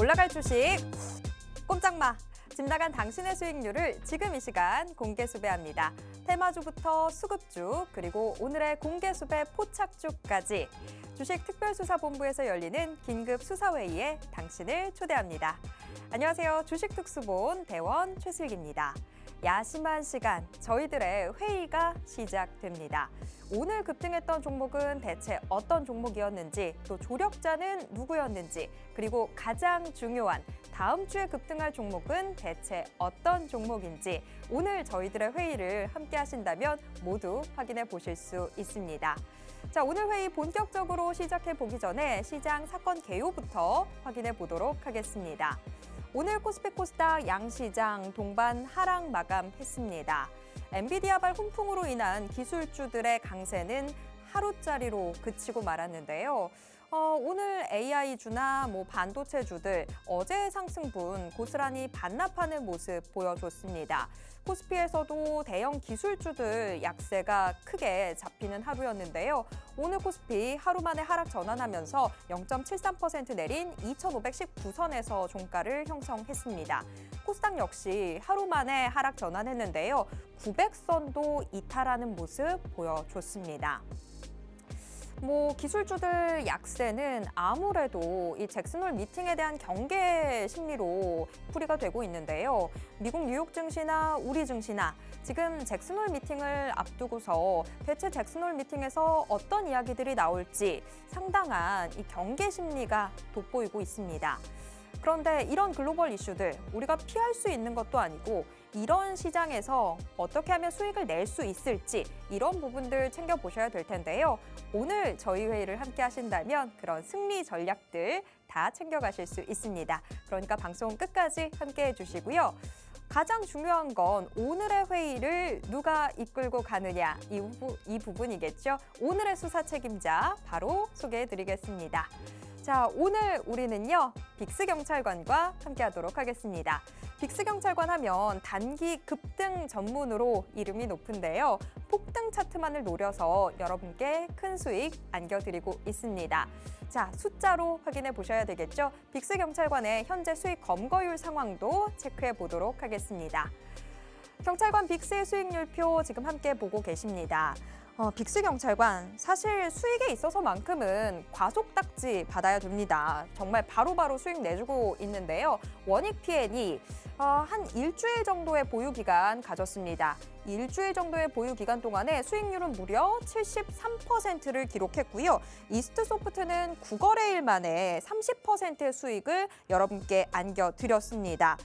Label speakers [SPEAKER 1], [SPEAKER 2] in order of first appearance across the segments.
[SPEAKER 1] 올라갈 주식 꼼짝마. 집 나간 당신의 수익률을 지금 이 시간 공개 수배합니다. 테마주부터 수급주 그리고 오늘의 공개 수배 포착주까지 주식특별수사본부에서 열리는 긴급 수사회의에 당신을 초대합니다. 안녕하세요. 주식특수본 대원 최슬기입니다. 야심한 시간, 저희들의 회의가 시작됩니다. 오늘 급등했던 종목은 대체 어떤 종목이었는지, 또 조력자는 누구였는지, 그리고 가장 중요한 다음 주에 급등할 종목은 대체 어떤 종목인지 오늘 저희들의 회의를 함께 하신다면 모두 확인해 보실 수 있습니다. 자, 오늘 회의 본격적으로 시작해 보기 전에 시장 사건 개요부터 확인해 보도록 하겠습니다. 오늘 코스피 코스닥 양시장 동반 하락 마감했습니다. 엔비디아발 훈풍으로 인한 기술주들의 강세는 하루짜리로 그치고 말았는데요. 오늘 AI주나 반도체주들 어제의 상승분 고스란히 반납하는 모습 보여줬습니다. 코스피에서도 대형 기술주들 약세가 크게 잡히는 하루였는데요. 오늘 코스피 하루 만에 하락 전환하면서 0.73% 내린 2,519선에서 종가를 형성했습니다. 코스닥 역시 하루 만에 하락 전환했는데요. 900선도 이탈하는 모습 보여줬습니다. 기술주들 약세는 아무래도 이 잭슨홀 미팅에 대한 경계 심리로 풀이가 되고 있는데요. 미국 뉴욕 증시나 우리 증시나 지금 잭슨홀 미팅을 앞두고서 대체 잭슨홀 미팅에서 어떤 이야기들이 나올지 상당한 이 경계 심리가 돋보이고 있습니다. 그런데 이런 글로벌 이슈들 우리가 피할 수 있는 것도 아니고 이런 시장에서 어떻게 하면 수익을 낼 수 있을지 이런 부분들 챙겨보셔야 될 텐데요. 오늘 저희 회의를 함께 하신다면 그런 승리 전략들 다 챙겨가실 수 있습니다. 그러니까 방송 끝까지 함께 해주시고요. 가장 중요한 건 오늘의 회의를 누가 이끌고 가느냐 이 부분이겠죠. 오늘의 수사 책임자 바로 소개해드리겠습니다. 자, 오늘 우리는요 빅스경찰관과 함께하도록 하겠습니다. 빅스경찰관 하면 단기 급등 전문으로 이름이 높은데요. 폭등 차트만을 노려서 여러분께 큰 수익 안겨드리고 있습니다. 자, 숫자로 확인해 보셔야 되겠죠. 빅스경찰관의 현재 수익 검거율 상황도 체크해 보도록 하겠습니다. 경찰관 빅스의 수익률표 지금 함께 보고 계십니다. 빅스경찰관 사실 수익에 있어서만큼은 과속딱지 받아야 됩니다. 정말 바로바로 수익 내주고 있는데요. 원익 PN이 한 일주일 정도의 보유기간 가졌습니다. 일주일 정도의 보유기간 동안에 수익률은 무려 73%를 기록했고요. 이스트소프트는 9거래일 만에 30%의 수익을 여러분께 안겨드렸습니다.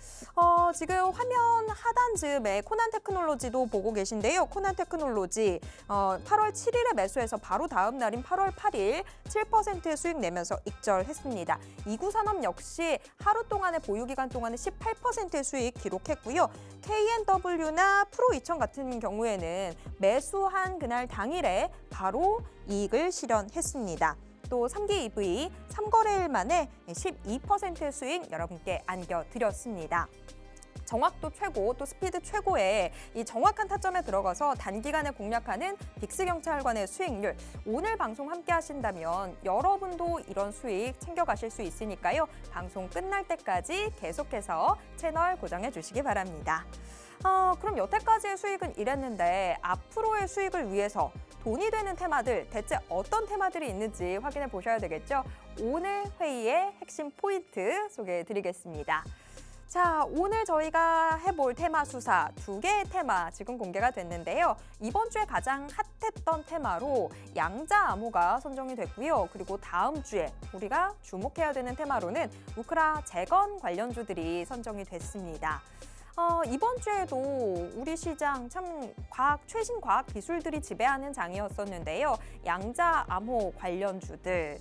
[SPEAKER 1] 지금 화면 하단 즈음에 코난테크놀로지도 보고 계신데요. 코난테크놀로지 8월 7일에 매수해서 바로 다음 날인 8월 8일 7%의 수익 내면서 익절했습니다. 이구산업 역시 하루 동안의 보유기간 동안에 18%의 수익 기록했고요. KNW나 프로2000 같은 경우에는 매수한 그날 당일에 바로 이익을 실현했습니다. 또 3기 EV 3거래일 만에 12%의 수익 여러분께 안겨드렸습니다. 정확도 최고, 또 스피드 최고의 이 정확한 타점에 들어가서 단기간에 공략하는 빅스경찰관의 수익률. 오늘 방송 함께 하신다면 여러분도 이런 수익 챙겨가실 수 있으니까요. 방송 끝날 때까지 계속해서 채널 고정해 주시기 바랍니다. 그럼 여태까지의 수익은 이랬는데 앞으로의 수익을 위해서 돈이 되는 테마들, 대체 어떤 테마들이 있는지 확인해 보셔야 되겠죠? 오늘 회의의 핵심 포인트 소개해 드리겠습니다. 자, 오늘 저희가 해볼 테마 수사 2개의 테마 지금 공개가 됐는데요. 이번 주에 가장 핫했던 테마로 양자암호가 선정이 됐고요. 그리고 다음 주에 우리가 주목해야 되는 테마로는 우크라 재건 관련주들이 선정이 됐습니다. 이번 주에도 우리 시장 참 최신 과학 기술들이 지배하는 장이었었는데요. 양자암호 관련주들.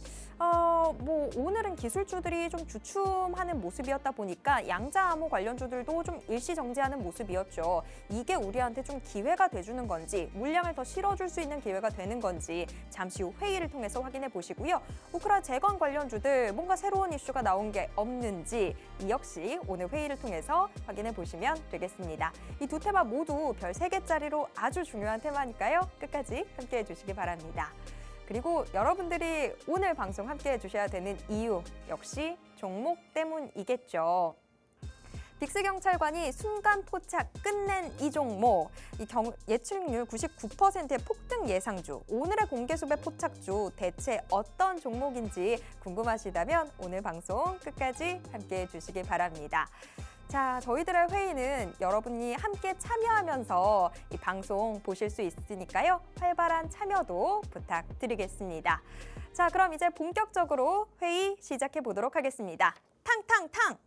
[SPEAKER 1] 오늘은 기술주들이 좀 주춤하는 모습이었다 보니까 양자암호 관련주들도 좀 일시정지하는 모습이었죠. 이게 우리한테 좀 기회가 돼주는 건지, 물량을 더 실어줄 수 있는 기회가 되는 건지 잠시 후 회의를 통해서 확인해 보시고요. 우크라 재건 관련주들 뭔가 새로운 이슈가 나온 게 없는지 이 역시 오늘 회의를 통해서 확인해 보시면 되겠습니다. 이 두 테마 모두 별 3개짜리로 아주 중요한 테마니까요. 끝까지 함께해 주시기 바랍니다. 그리고 여러분들이 오늘 방송 함께 해주셔야 되는 이유 역시 종목 때문이겠죠. 빅스경찰관이 순간 포착 끝낸 이 종목, 예측률 99%의 폭등 예상주, 오늘의 공개수배 포착주 대체 어떤 종목인지 궁금하시다면 오늘 방송 끝까지 함께해 주시기 바랍니다. 자, 저희들의 회의는 여러분이 함께 참여하면서 이 방송 보실 수 있으니까요. 활발한 참여도 부탁드리겠습니다. 자, 그럼 이제 본격적으로 회의 시작해 보도록 하겠습니다. 탕탕탕!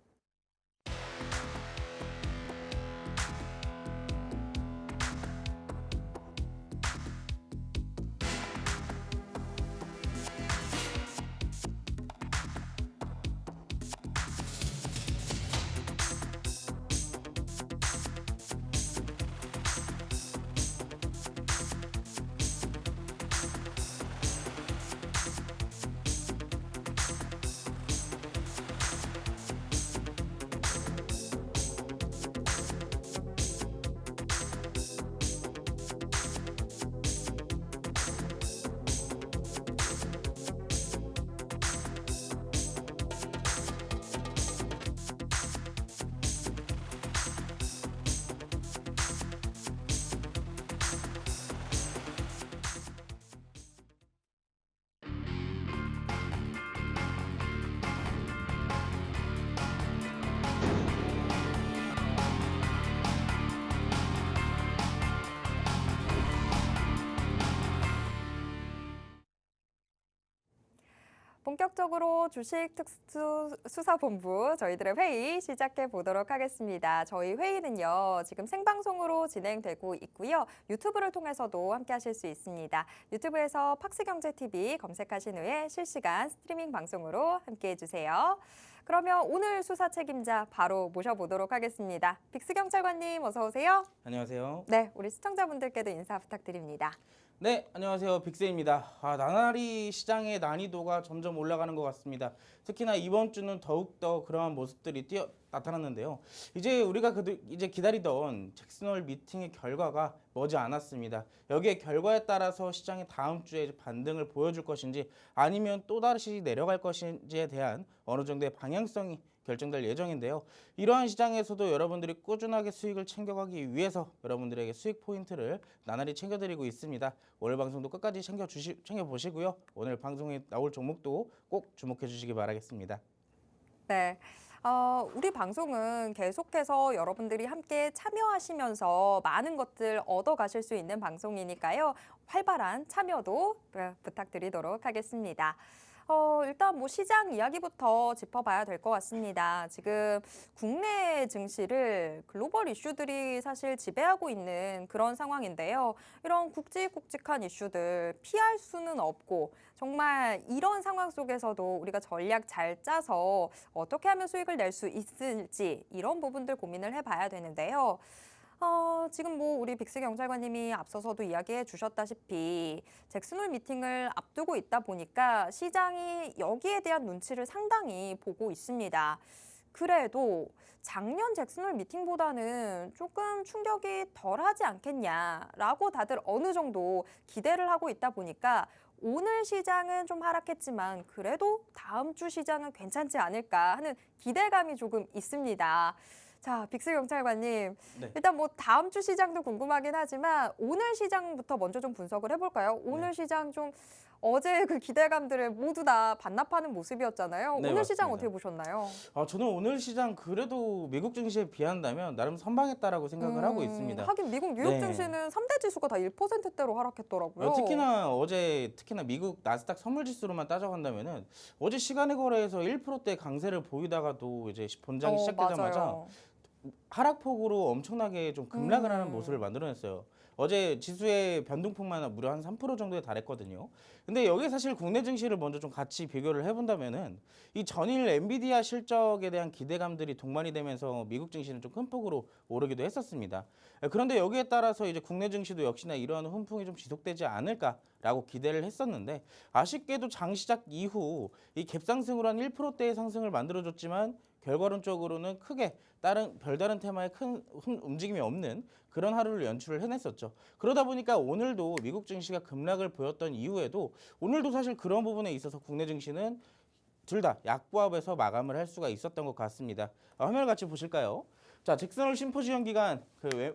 [SPEAKER 1] 본격적으로 주식특수수사본부 저희들의 회의 시작해 보도록 하겠습니다. 저희 회의는요, 지금 생방송으로 진행되고 있고요. 유튜브를 통해서도 함께 하실 수 있습니다. 유튜브에서 팍스경제TV 검색하신 후에 실시간 스트리밍 방송으로 함께 해주세요. 그러면 오늘 수사 책임자 바로 모셔보도록 하겠습니다. 빅스경찰관님 어서 오세요.
[SPEAKER 2] 안녕하세요.
[SPEAKER 1] 네, 우리 시청자분들께도 인사 부탁드립니다.
[SPEAKER 2] 네, 안녕하세요. 빅세입니다. 나날이 시장의 난이도가 점점 올라가는 것 같습니다. 특히나 이번 주는 더욱더 그러한 모습들이 나타났는데요. 이제 우리가 이제 기다리던 잭슨홀 미팅의 결과가 머지 않았습니다. 여기에 결과에 따라서 시장이 다음 주에 반등을 보여줄 것인지 아니면 또다시 내려갈 것인지에 대한 어느 정도의 방향성이 결정될 예정인데요. 이러한 시장에서도 여러분들이 꾸준하게 수익을 챙겨가기 위해서 여러분들에게 수익 포인트를 나날이 챙겨드리고 있습니다. 오늘 방송도 끝까지 챙겨보시고요. 오늘 방송에 나올 종목도 꼭 주목해 주시기 바라겠습니다.
[SPEAKER 1] 네. 우리 방송은 계속해서 여러분들이 함께 참여하시면서 많은 것들 얻어가실 수 있는 방송이니까요. 활발한 참여도 부탁드리도록 하겠습니다. 일단 뭐 시장 이야기부터 짚어봐야 될 것 같습니다. 지금 국내 증시를 글로벌 이슈들이 사실 지배하고 있는 그런 상황인데요. 이런 굵직굵직한 이슈들 피할 수는 없고 정말 이런 상황 속에서도 우리가 전략 잘 짜서 어떻게 하면 수익을 낼 수 있을지 이런 부분들 고민을 해봐야 되는데요. 지금 뭐 우리 빅스 경찰관님이 앞서서도 이야기해 주셨다시피 잭슨홀 미팅을 앞두고 있다 보니까 시장이 여기에 대한 눈치를 상당히 보고 있습니다. 그래도 작년 잭슨홀 미팅보다는 조금 충격이 덜하지 않겠냐라고 다들 어느 정도 기대를 하고 있다 보니까 오늘 시장은 좀 하락했지만 그래도 다음 주 시장은 괜찮지 않을까 하는 기대감이 조금 있습니다. 자, 빅스 경찰관님,
[SPEAKER 2] 네.
[SPEAKER 1] 일단 뭐 다음 주 시장도 궁금하긴 하지만 오늘 시장부터 먼저 좀 분석을 해볼까요? 오늘 시장 좀 어제 그 기대감들을 모두 다 반납하는 모습이었잖아요.
[SPEAKER 2] 네,
[SPEAKER 1] 오늘 시장
[SPEAKER 2] 맞습니다.
[SPEAKER 1] 어떻게 보셨나요?
[SPEAKER 2] 저는 오늘 시장 그래도 미국 증시에 비한다면 나름 선방했다라고 생각을 하고 있습니다.
[SPEAKER 1] 하긴 미국 뉴욕
[SPEAKER 2] 네.
[SPEAKER 1] 증시는 3대 지수가 다 1%대로 하락했더라고요.
[SPEAKER 2] 특히나 미국 나스닥 선물지수로만 따져간다면은 어제 시간의 거래에서 1%대 강세를 보이다가도 이제 본장이 시작되자마자
[SPEAKER 1] 맞아요.
[SPEAKER 2] 하락폭으로 엄청나게 좀 급락을 하는 모습을 만들어냈어요. 어제 지수의 변동폭만 무려 한 3% 정도에 달했거든요. 근데 여기 사실 국내 증시를 먼저 좀 같이 비교를 해본다면은 이 전일 엔비디아 실적에 대한 기대감들이 동반이 되면서 미국 증시는 좀 큰 폭으로 오르기도 했었습니다. 그런데 여기에 따라서 이제 국내 증시도 역시나 이러한 훈풍이 좀 지속되지 않을까라고 기대를 했었는데 아쉽게도 장 시작 이후 이 갭상승으로 한 1%대의 상승을 만들어줬지만 결과론적으로는 크게 별다른 테마에 큰 움직임이 없는 그런 하루를 연출을 해냈었죠. 그러다 보니까 오늘도 미국 증시가 급락을 보였던 이후에도 오늘도 사실 그런 부분에 있어서 국내 증시는 둘 다 약보합에서 마감을 할 수가 있었던 것 같습니다. 화면을 같이 보실까요? 자, 잭슨홀 심포지엄 기간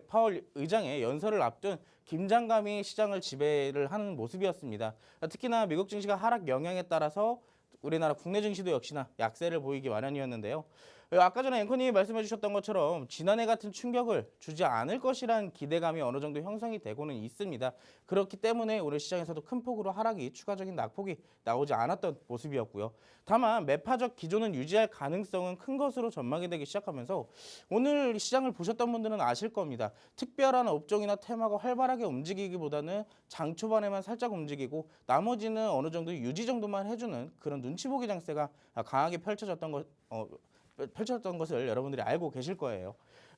[SPEAKER 2] 파월 의장의 연설을 앞둔 긴장감이 시장을 지배를 하는 모습이었습니다. 특히나 미국 증시가 하락 영향에 따라서 우리나라 국내 증시도 역시나 약세를 보이기 마련이었는데요. 아까 전에 앵커님이 말씀해 주셨던 것처럼 지난해 같은 충격을 주지 않을 것이란 기대감이 어느 정도 형성이 되고는 있습니다. 그렇기 때문에 오늘 시장에서도 큰 폭으로 하락이 추가적인 낙폭이 나오지 않았던 모습이었고요. 다만 매파적 기조는 유지할 가능성은 큰 것으로 전망이 되기 시작하면서 오늘 시장을 보셨던 분들은 아실 겁니다. 특별한 업종이나 테마가 활발하게 움직이기보다는 장 초반에만 살짝 움직이고 나머지는 어느 정도 유지 정도만 해주는 그런 눈치 보기 장세가 강하게 펼쳐졌던 것을 여러분들이 알고 계실 거예요.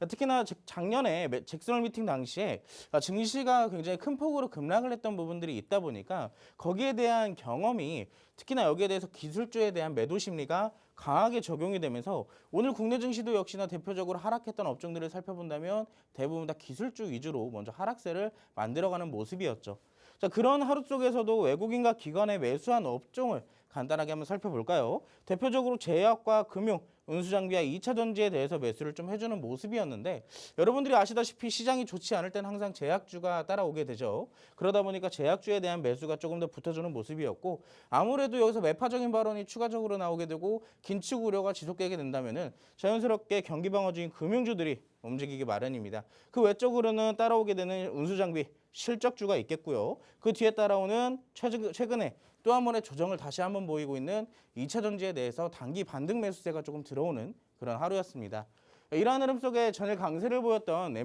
[SPEAKER 2] 특히나 작년에 잭슨홀 미팅 당시에 증시가 굉장히 큰 폭으로 급락을 했던 부분들이 있다 보니까 거기에 대한 경험이 특히나 여기에 대해서 기술주에 대한 매도 심리가 강하게 적용이 되면서 오늘 국내 증시도 역시나 대표적으로 하락했던 업종들을 살펴본다면 대부분 다 기술주 위주로 먼저 하락세를 만들어가는 모습이었죠. 자, 그런 하루 속에서도 외국인과 기관의 매수한 업종을 간단하게 한번 살펴볼까요? 대표적으로 제약과 금융, 운수장비와 2차 전지에 대해서 매수를 좀 해주는 모습이었는데 여러분들이 아시다시피 시장이 좋지 않을 땐 항상 제약주가 따라오게 되죠. 그러다 보니까 제약주에 대한 매수가 조금 더 붙어주는 모습이었고 아무래도 여기서 매파적인 발언이 추가적으로 나오게 되고 긴축 우려가 지속되게 된다면은 자연스럽게 경기 방어 중인 금융주들이 움직이기 마련입니다. 그 외적으로는 따라오게 되는 운수장비, 실적주가 있겠고요. 그 뒤에 따라오는 최근에 또 한 번의 조정을 다시 한번 보이고 있는 2차 전지에 대해서 단기 반등 매수세가 조금 들어오는 그런 하루였습니다. 이러한 흐름 속에 전일 강세를 보였던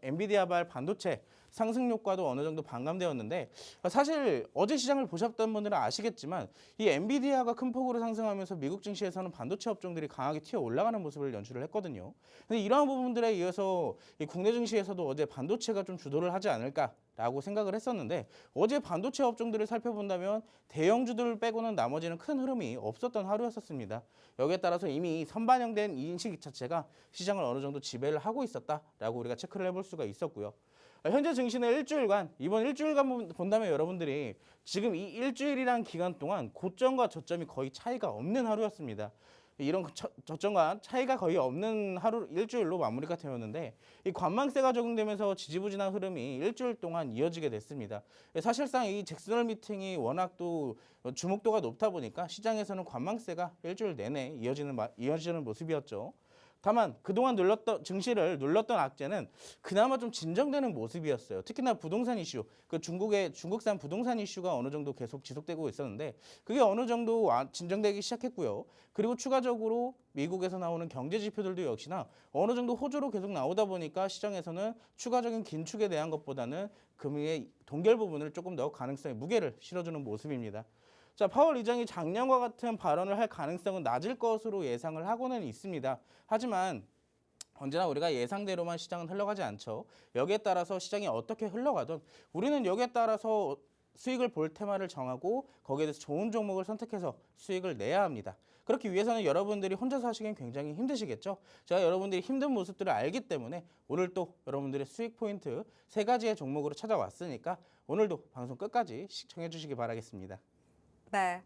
[SPEAKER 2] 엔비디아발 반도체 상승 효과도 어느 정도 반감되었는데 사실 어제 시장을 보셨던 분들은 아시겠지만 이 엔비디아가 큰 폭으로 상승하면서 미국 증시에서는 반도체 업종들이 강하게 튀어 올라가는 모습을 연출을 했거든요. 근데 이러한 부분들에 의해서 이 국내 증시에서도 어제 반도체가 좀 주도를 하지 않을까라고 생각을 했었는데 어제 반도체 업종들을 살펴본다면 대형주들을 빼고는 나머지는 큰 흐름이 없었던 하루였었습니다. 여기에 따라서 이미 선반영된 인식 자체가 시장을 어느 정도 지배를 하고 있었다라고 우리가 체크를 해볼 수가 있었고요. 현재 증시는 이번 일주일간 본다면 여러분들이 지금 이 일주일이란 기간 동안 고점과 저점이 거의 차이가 없는 하루였습니다. 이런 저점과 차이가 거의 없는 일주일로 마무리가 되었는데 이 관망세가 적용되면서 지지부진한 흐름이 일주일 동안 이어지게 됐습니다. 사실상 이 잭슨홀 미팅이 워낙 또 주목도가 높다 보니까 시장에서는 관망세가 일주일 내내 이어지는 모습이었죠. 다만 그동안 증시를 눌렀던 악재는 그나마 좀 진정되는 모습이었어요. 특히나 부동산 이슈, 중국산 부동산 이슈가 어느 정도 계속 지속되고 있었는데 그게 어느 정도 진정되기 시작했고요. 그리고 추가적으로 미국에서 나오는 경제 지표들도 역시나 어느 정도 호조로 계속 나오다 보니까 시장에서는 추가적인 긴축에 대한 것보다는 금융의 동결 부분을 조금 더 가능성에 무게를 실어주는 모습입니다. 자, 파월 의장이 작년과 같은 발언을 할 가능성은 낮을 것으로 예상을 하고는 있습니다. 하지만 언제나 우리가 예상대로만 시장은 흘러가지 않죠. 여기에 따라서 시장이 어떻게 흘러가든 우리는 여기에 따라서 수익을 볼 테마를 정하고 거기에 대해서 좋은 종목을 선택해서 수익을 내야 합니다. 그렇기 위해서는 여러분들이 혼자서 하시기엔 굉장히 힘드시겠죠. 제가 여러분들이 힘든 모습들을 알기 때문에 오늘 또 여러분들의 수익 포인트 3가지의 종목으로 찾아왔으니까 오늘도 방송 끝까지 시청해 주시기 바라겠습니다.
[SPEAKER 1] 네.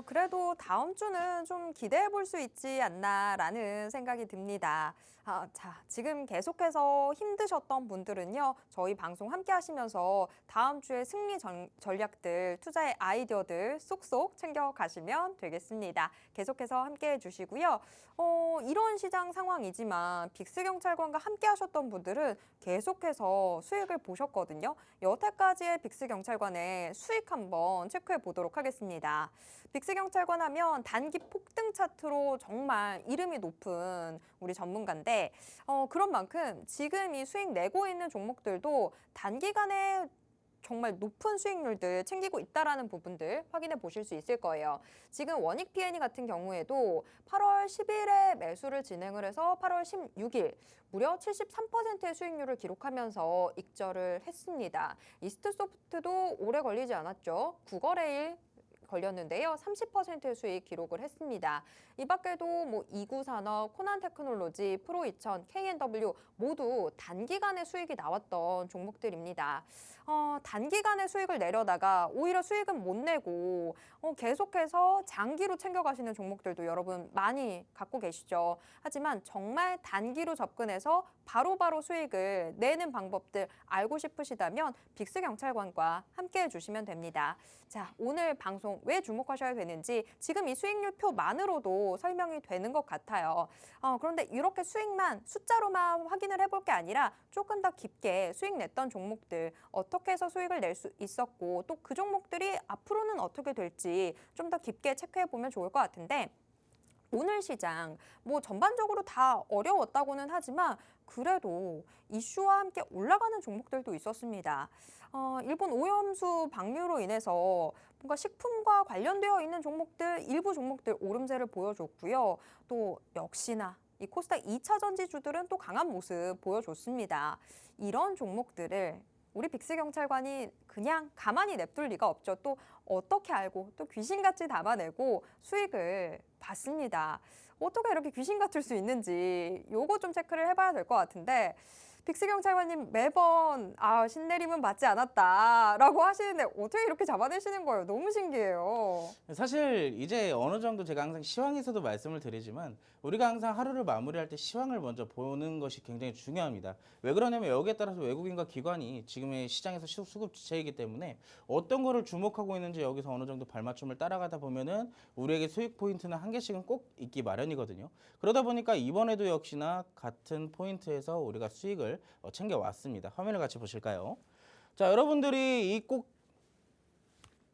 [SPEAKER 1] 그래도 다음 주는 좀 기대해 볼 수 있지 않나라는 생각이 듭니다. 자, 지금 계속해서 힘드셨던 분들은요, 저희 방송 함께 하시면서 다음 주에 승리 전략들, 투자의 아이디어들 쏙쏙 챙겨가시면 되겠습니다. 계속해서 함께 해주시고요. 이런 시장 상황이지만 빅스경찰관과 함께 하셨던 분들은 계속해서 수익을 보셨거든요. 여태까지의 빅스경찰관의 수익 한번 체크해 보도록 하겠습니다. 빅스경찰관 하면 단기 폭등 차트로 정말 이름이 높은 우리 전문가인데 그런 만큼 지금 이 수익 내고 있는 종목들도 단기간에 정말 높은 수익률들 챙기고 있다라는 부분들 확인해 보실 수 있을 거예요. 지금 원익 P&E 같은 경우에도 8월 10일에 매수를 진행을 해서 8월 16일 무려 73%의 수익률을 기록하면서 익절을 했습니다. 이스트소프트도 오래 걸리지 않았죠. 9거래일 걸렸는데요. 30%의 수익 기록을 했습니다. 이 밖에도 뭐 이구산업, 코난테크놀로지, 프로2000, K&W 모두 단기간에 수익이 나왔던 종목들입니다. 단기간에 수익을 내려다가 오히려 수익은 못 내고 계속해서 장기로 챙겨가시는 종목들도 여러분 많이 갖고 계시죠. 하지만 정말 단기로 접근해서 바로바로 수익을 내는 방법들 알고 싶으시다면 빅스경찰관과 함께 해주시면 됩니다. 자, 오늘 방송 왜 주목하셔야 되는지 지금 이 수익률표만으로도 설명이 되는 것 같아요. 그런데 이렇게 수익만 숫자로만 확인을 해볼 게 아니라 조금 더 깊게 수익 냈던 종목들 어떻게 해서 수익을 낼 수 있었고 또 그 종목들이 앞으로는 어떻게 될지 좀 더 깊게 체크해 보면 좋을 것 같은데 오늘 시장 뭐 전반적으로 다 어려웠다고는 하지만 그래도 이슈와 함께 올라가는 종목들도 있었습니다. 일본 오염수 방류로 인해서 뭔가 식품과 관련되어 있는 종목들 일부 종목들 오름세를 보여줬고요. 또 역시나 이 코스닥 2차 전지주들은 또 강한 모습 보여줬습니다. 이런 종목들을 우리 빅스경찰관이 그냥 가만히 냅둘 리가 없죠. 또 어떻게 알고 또 귀신같이 담아내고 수익을 봤습니다. 어떻게 이렇게 귀신 같을 수 있는지 요거 좀 체크를 해봐야 될 것 같은데 빅스경찰관님 매번 신내림은 받지 않았다라고 하시는데 어떻게 이렇게 잡아내시는 거예요? 너무 신기해요.
[SPEAKER 2] 사실 이제 어느 정도 제가 항상 시황에서도 말씀을 드리지만 우리가 항상 하루를 마무리할 때 시황을 먼저 보는 것이 굉장히 중요합니다. 왜 그러냐면 여기에 따라서 외국인과 기관이 지금의 시장에서 수급 주체이기 때문에 어떤 거를 주목하고 있는지 여기서 어느 정도 발맞춤을 따라가다 보면은 우리에게 수익 포인트는 한 개씩은 꼭 있기 마련이거든요. 그러다 보니까 이번에도 역시나 같은 포인트에서 우리가 수익을 챙겨왔습니다. 화면을 같이 보실까요? 자, 여러분들이 이 꼭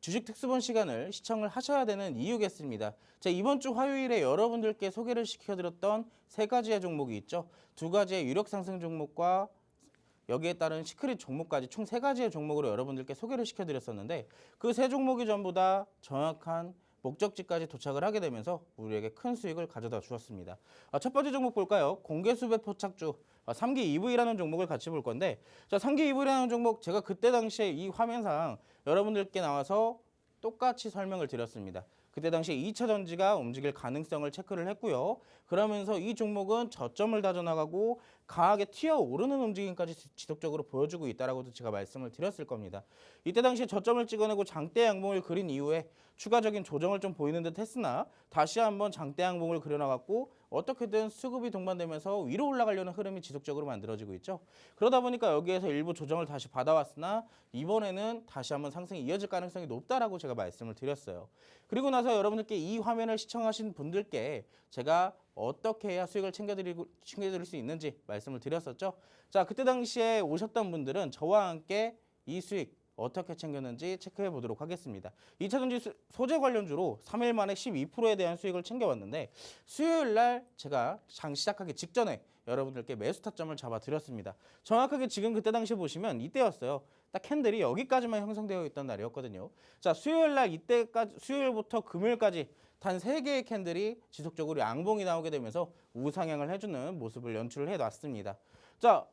[SPEAKER 2] 주식 특수본 시간을 시청을 하셔야 되는 이유겠습니다. 자, 이번 주 화요일에 여러분들께 소개를 시켜드렸던 세 가지의 종목이 있죠. 두 가지의 유력 상승 종목과 여기에 따른 시크릿 종목까지 총 세 가지의 종목으로 여러분들께 소개를 시켜드렸었는데 그 세 종목이 전부 다 정확한 목적지까지 도착을 하게 되면서 우리에게 큰 수익을 가져다 주었습니다. 첫 번째 종목 볼까요? 공개수배 포착주 3기 EV라는 종목을 같이 볼 건데 자, 3기 EV라는 종목 제가 그때 당시에 이 화면상 여러분들께 나와서 똑같이 설명을 드렸습니다. 그때 당시에 2차 전지가 움직일 가능성을 체크를 했고요. 그러면서 이 종목은 저점을 다져나가고 강하게 튀어오르는 움직임까지 지속적으로 보여주고 있다라고도 제가 말씀을 드렸을 겁니다. 이때 당시에 저점을 찍어내고 장대 양봉을 그린 이후에 추가적인 조정을 좀 보이는 듯 했으나 다시 한번 장대 양봉을 그려나갔고 어떻게든 수급이 동반되면서 위로 올라가려는 흐름이 지속적으로 만들어지고 있죠. 그러다 보니까 여기에서 일부 조정을 다시 받아왔으나 이번에는 다시 한번 상승이 이어질 가능성이 높다라고 제가 말씀을 드렸어요. 그리고 나서 여러분들께 이 화면을 시청하신 분들께 제가 어떻게 해야 수익을 챙겨드릴 수 있는지 말씀을 드렸었죠. 자, 그때 당시에 오셨던 분들은 저와 함께 이 수익 어떻게 챙겼는지 체크해 보도록 하겠습니다. 2차 전지 소재 관련주로 3일 만에 12%에 대한 수익을 챙겨왔는데 수요일 날 제가 장 시작하기 직전에 여러분들께 매수 타점을 잡아드렸습니다. 정확하게 지금 그때 당시 보시면 이때였어요. 딱 캔들이 여기까지만 형성되어 있던 날이었거든요. 자, 수요일 날 이때까지 수요일부터 금요일까지 단 3개의 캔들이 지속적으로 양봉이 나오게 되면서 우상향을 해주는 모습을 연출을 해놨습니다. 자,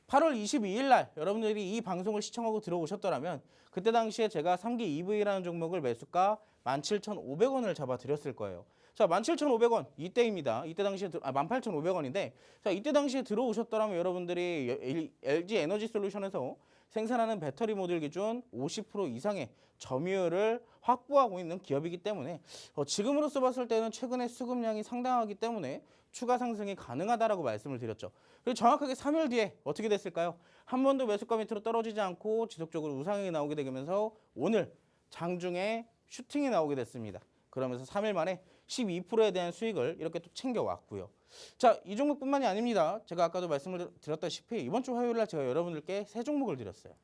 [SPEAKER 2] 8월 22일 날 여러분들이 이 방송을 시청하고 들어오셨더라면 그때 당시에 제가 3기 EV라는 종목을 매수가 17,500원을 잡아드렸을 거예요. 자, 17,500원 이때입니다. 이때 당시에 18,500원인데 자, 이때 당시에 들어오셨더라면 여러분들이 LG 에너지 솔루션에서 생산하는 배터리 모듈 기준 50% 이상의 점유율을 확보하고 있는 기업이기 때문에 지금으로서 봤을 때는 최근에 수급량이 상당하기 때문에 추가 상승이 가능하다라고 말씀을 드렸죠. 그리고 정확하게 3일 뒤에 어떻게 됐을까요? 한 번도 매수가 밑으로 떨어지지 않고 지속적으로 우상향이 나오게 되면서 오늘 장중에 슈팅이 나오게 됐습니다. 그러면서 3일 만에 12%에 대한 수익을 이렇게 또 챙겨왔고요. 자, 이 종목뿐만이 아닙니다. 제가 아까도 말씀을 드렸다시피 이번 주 화요일 날 제가 여러분들께 세 종목을 드렸어요.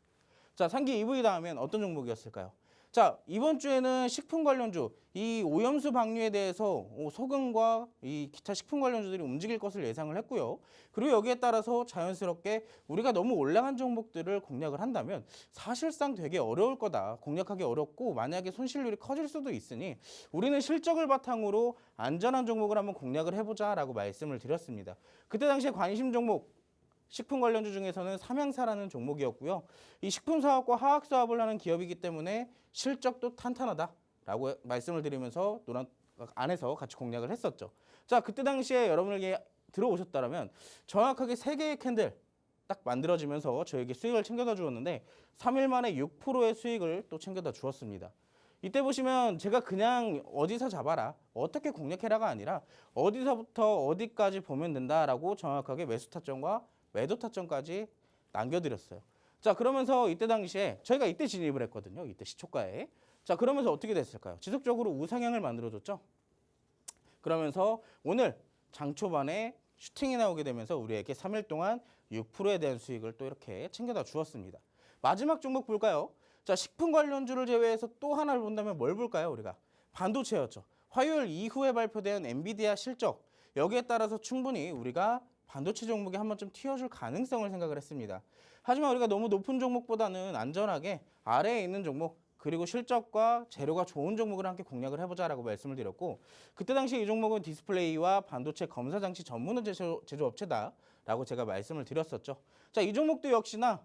[SPEAKER 2] 자, 3기 EV 다음엔 어떤 종목이었을까요? 자, 이번 주에는 식품 관련주, 이 오염수 방류에 대해서 소금과 이 기타 식품 관련주들이 움직일 것을 예상을 했고요. 그리고 여기에 따라서 자연스럽게 우리가 너무 올라간 종목들을 공략을 한다면 사실상 되게 어려울 거다. 공략하기 어렵고 만약에 손실률이 커질 수도 있으니 우리는 실적을 바탕으로 안전한 종목을 한번 공략을 해보자라고 말씀을 드렸습니다. 그때 당시에 관심 종목 식품 관련주 중에서는 삼양사라는 종목이었고요. 이 식품 사업과 화학 사업을 하는 기업이기 때문에 실적도 탄탄하다. 라고 말씀을 드리면서 노란 안에서 같이 공략을 했었죠. 자, 그때 당시에 여러분에게 들어오셨다면 정확하게 3개의 캔들 딱 만들어지면서 저에게 수익을 챙겨다 주었는데 3일 만에 6%의 수익을 또 챙겨다 주었습니다. 이때 보시면 제가 그냥 어디서 잡아라, 어떻게 공략해라가 아니라 어디서부터 어디까지 보면 된다라고 정확하게 매수 타점과 매도 타점까지 남겨드렸어요. 자, 그러면서 이때 당시에 저희가 이때 진입을 했거든요. 이때 시초가에. 자, 그러면서 어떻게 됐을까요? 지속적으로 우상향을 만들어줬죠. 그러면서 오늘 장 초반에 슈팅이 나오게 되면서 우리에게 3일 동안 6%에 대한 수익을 또 이렇게 챙겨다 주었습니다. 마지막 종목 볼까요? 자, 식품 관련주를 제외해서 또 하나를 본다면 뭘 볼까요? 우리가 반도체였죠. 화요일 이후에 발표된 엔비디아 실적, 여기에 따라서 충분히 우리가 반도체 종목에 한 번쯤 튀어줄 가능성을 생각을 했습니다. 하지만 우리가 너무 높은 종목보다는 안전하게 아래에 있는 종목, 그리고 실적과 재료가 좋은 종목을 함께 공략을 해보자라고 말씀을 드렸고, 그때 당시 이 종목은 디스플레이와 반도체 검사 장치 전문 제조업체다라고 제가 말씀을 드렸었죠. 자, 이 종목도 역시나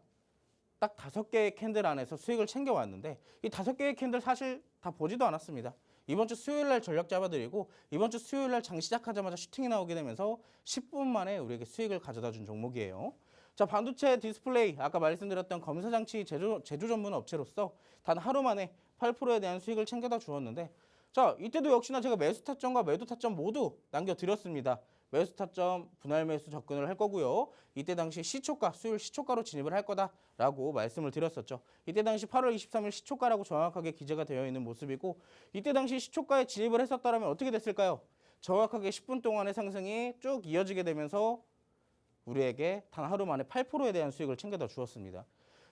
[SPEAKER 2] 딱 5개의 캔들 안에서 수익을 챙겨왔는데 이 5개의 캔들 사실 다 보지도 않았습니다. 이번 주 수요일 날 전략 잡아드리고 이번 주 수요일 날 장 시작하자마자 슈팅이 나오게 되면서 10분 만에 우리에게 수익을 가져다 준 종목이에요. 자, 반도체 디스플레이 아까 말씀드렸던 검사 장치 제조 전문 업체로서 단 하루 만에 8%에 대한 수익을 챙겨다 주었는데, 자, 이때도 역시나 제가 매수 타점과 매도 타점 모두 남겨드렸습니다. 매수 타점 분할 매수 접근을 할 거고요. 이때 당시 시초가, 수요일 시초가로 진입을 할 거다라고 말씀을 드렸었죠. 이때 당시 8월 23일 시초가라고 정확하게 기재가 되어 있는 모습이고, 이때 당시 시초가에 진입을 했었다면 어떻게 됐을까요? 정확하게 10분 동안의 상승이 쭉 이어지게 되면서 우리에게 단 하루 만에 8%에 대한 수익을 챙겨다 주었습니다.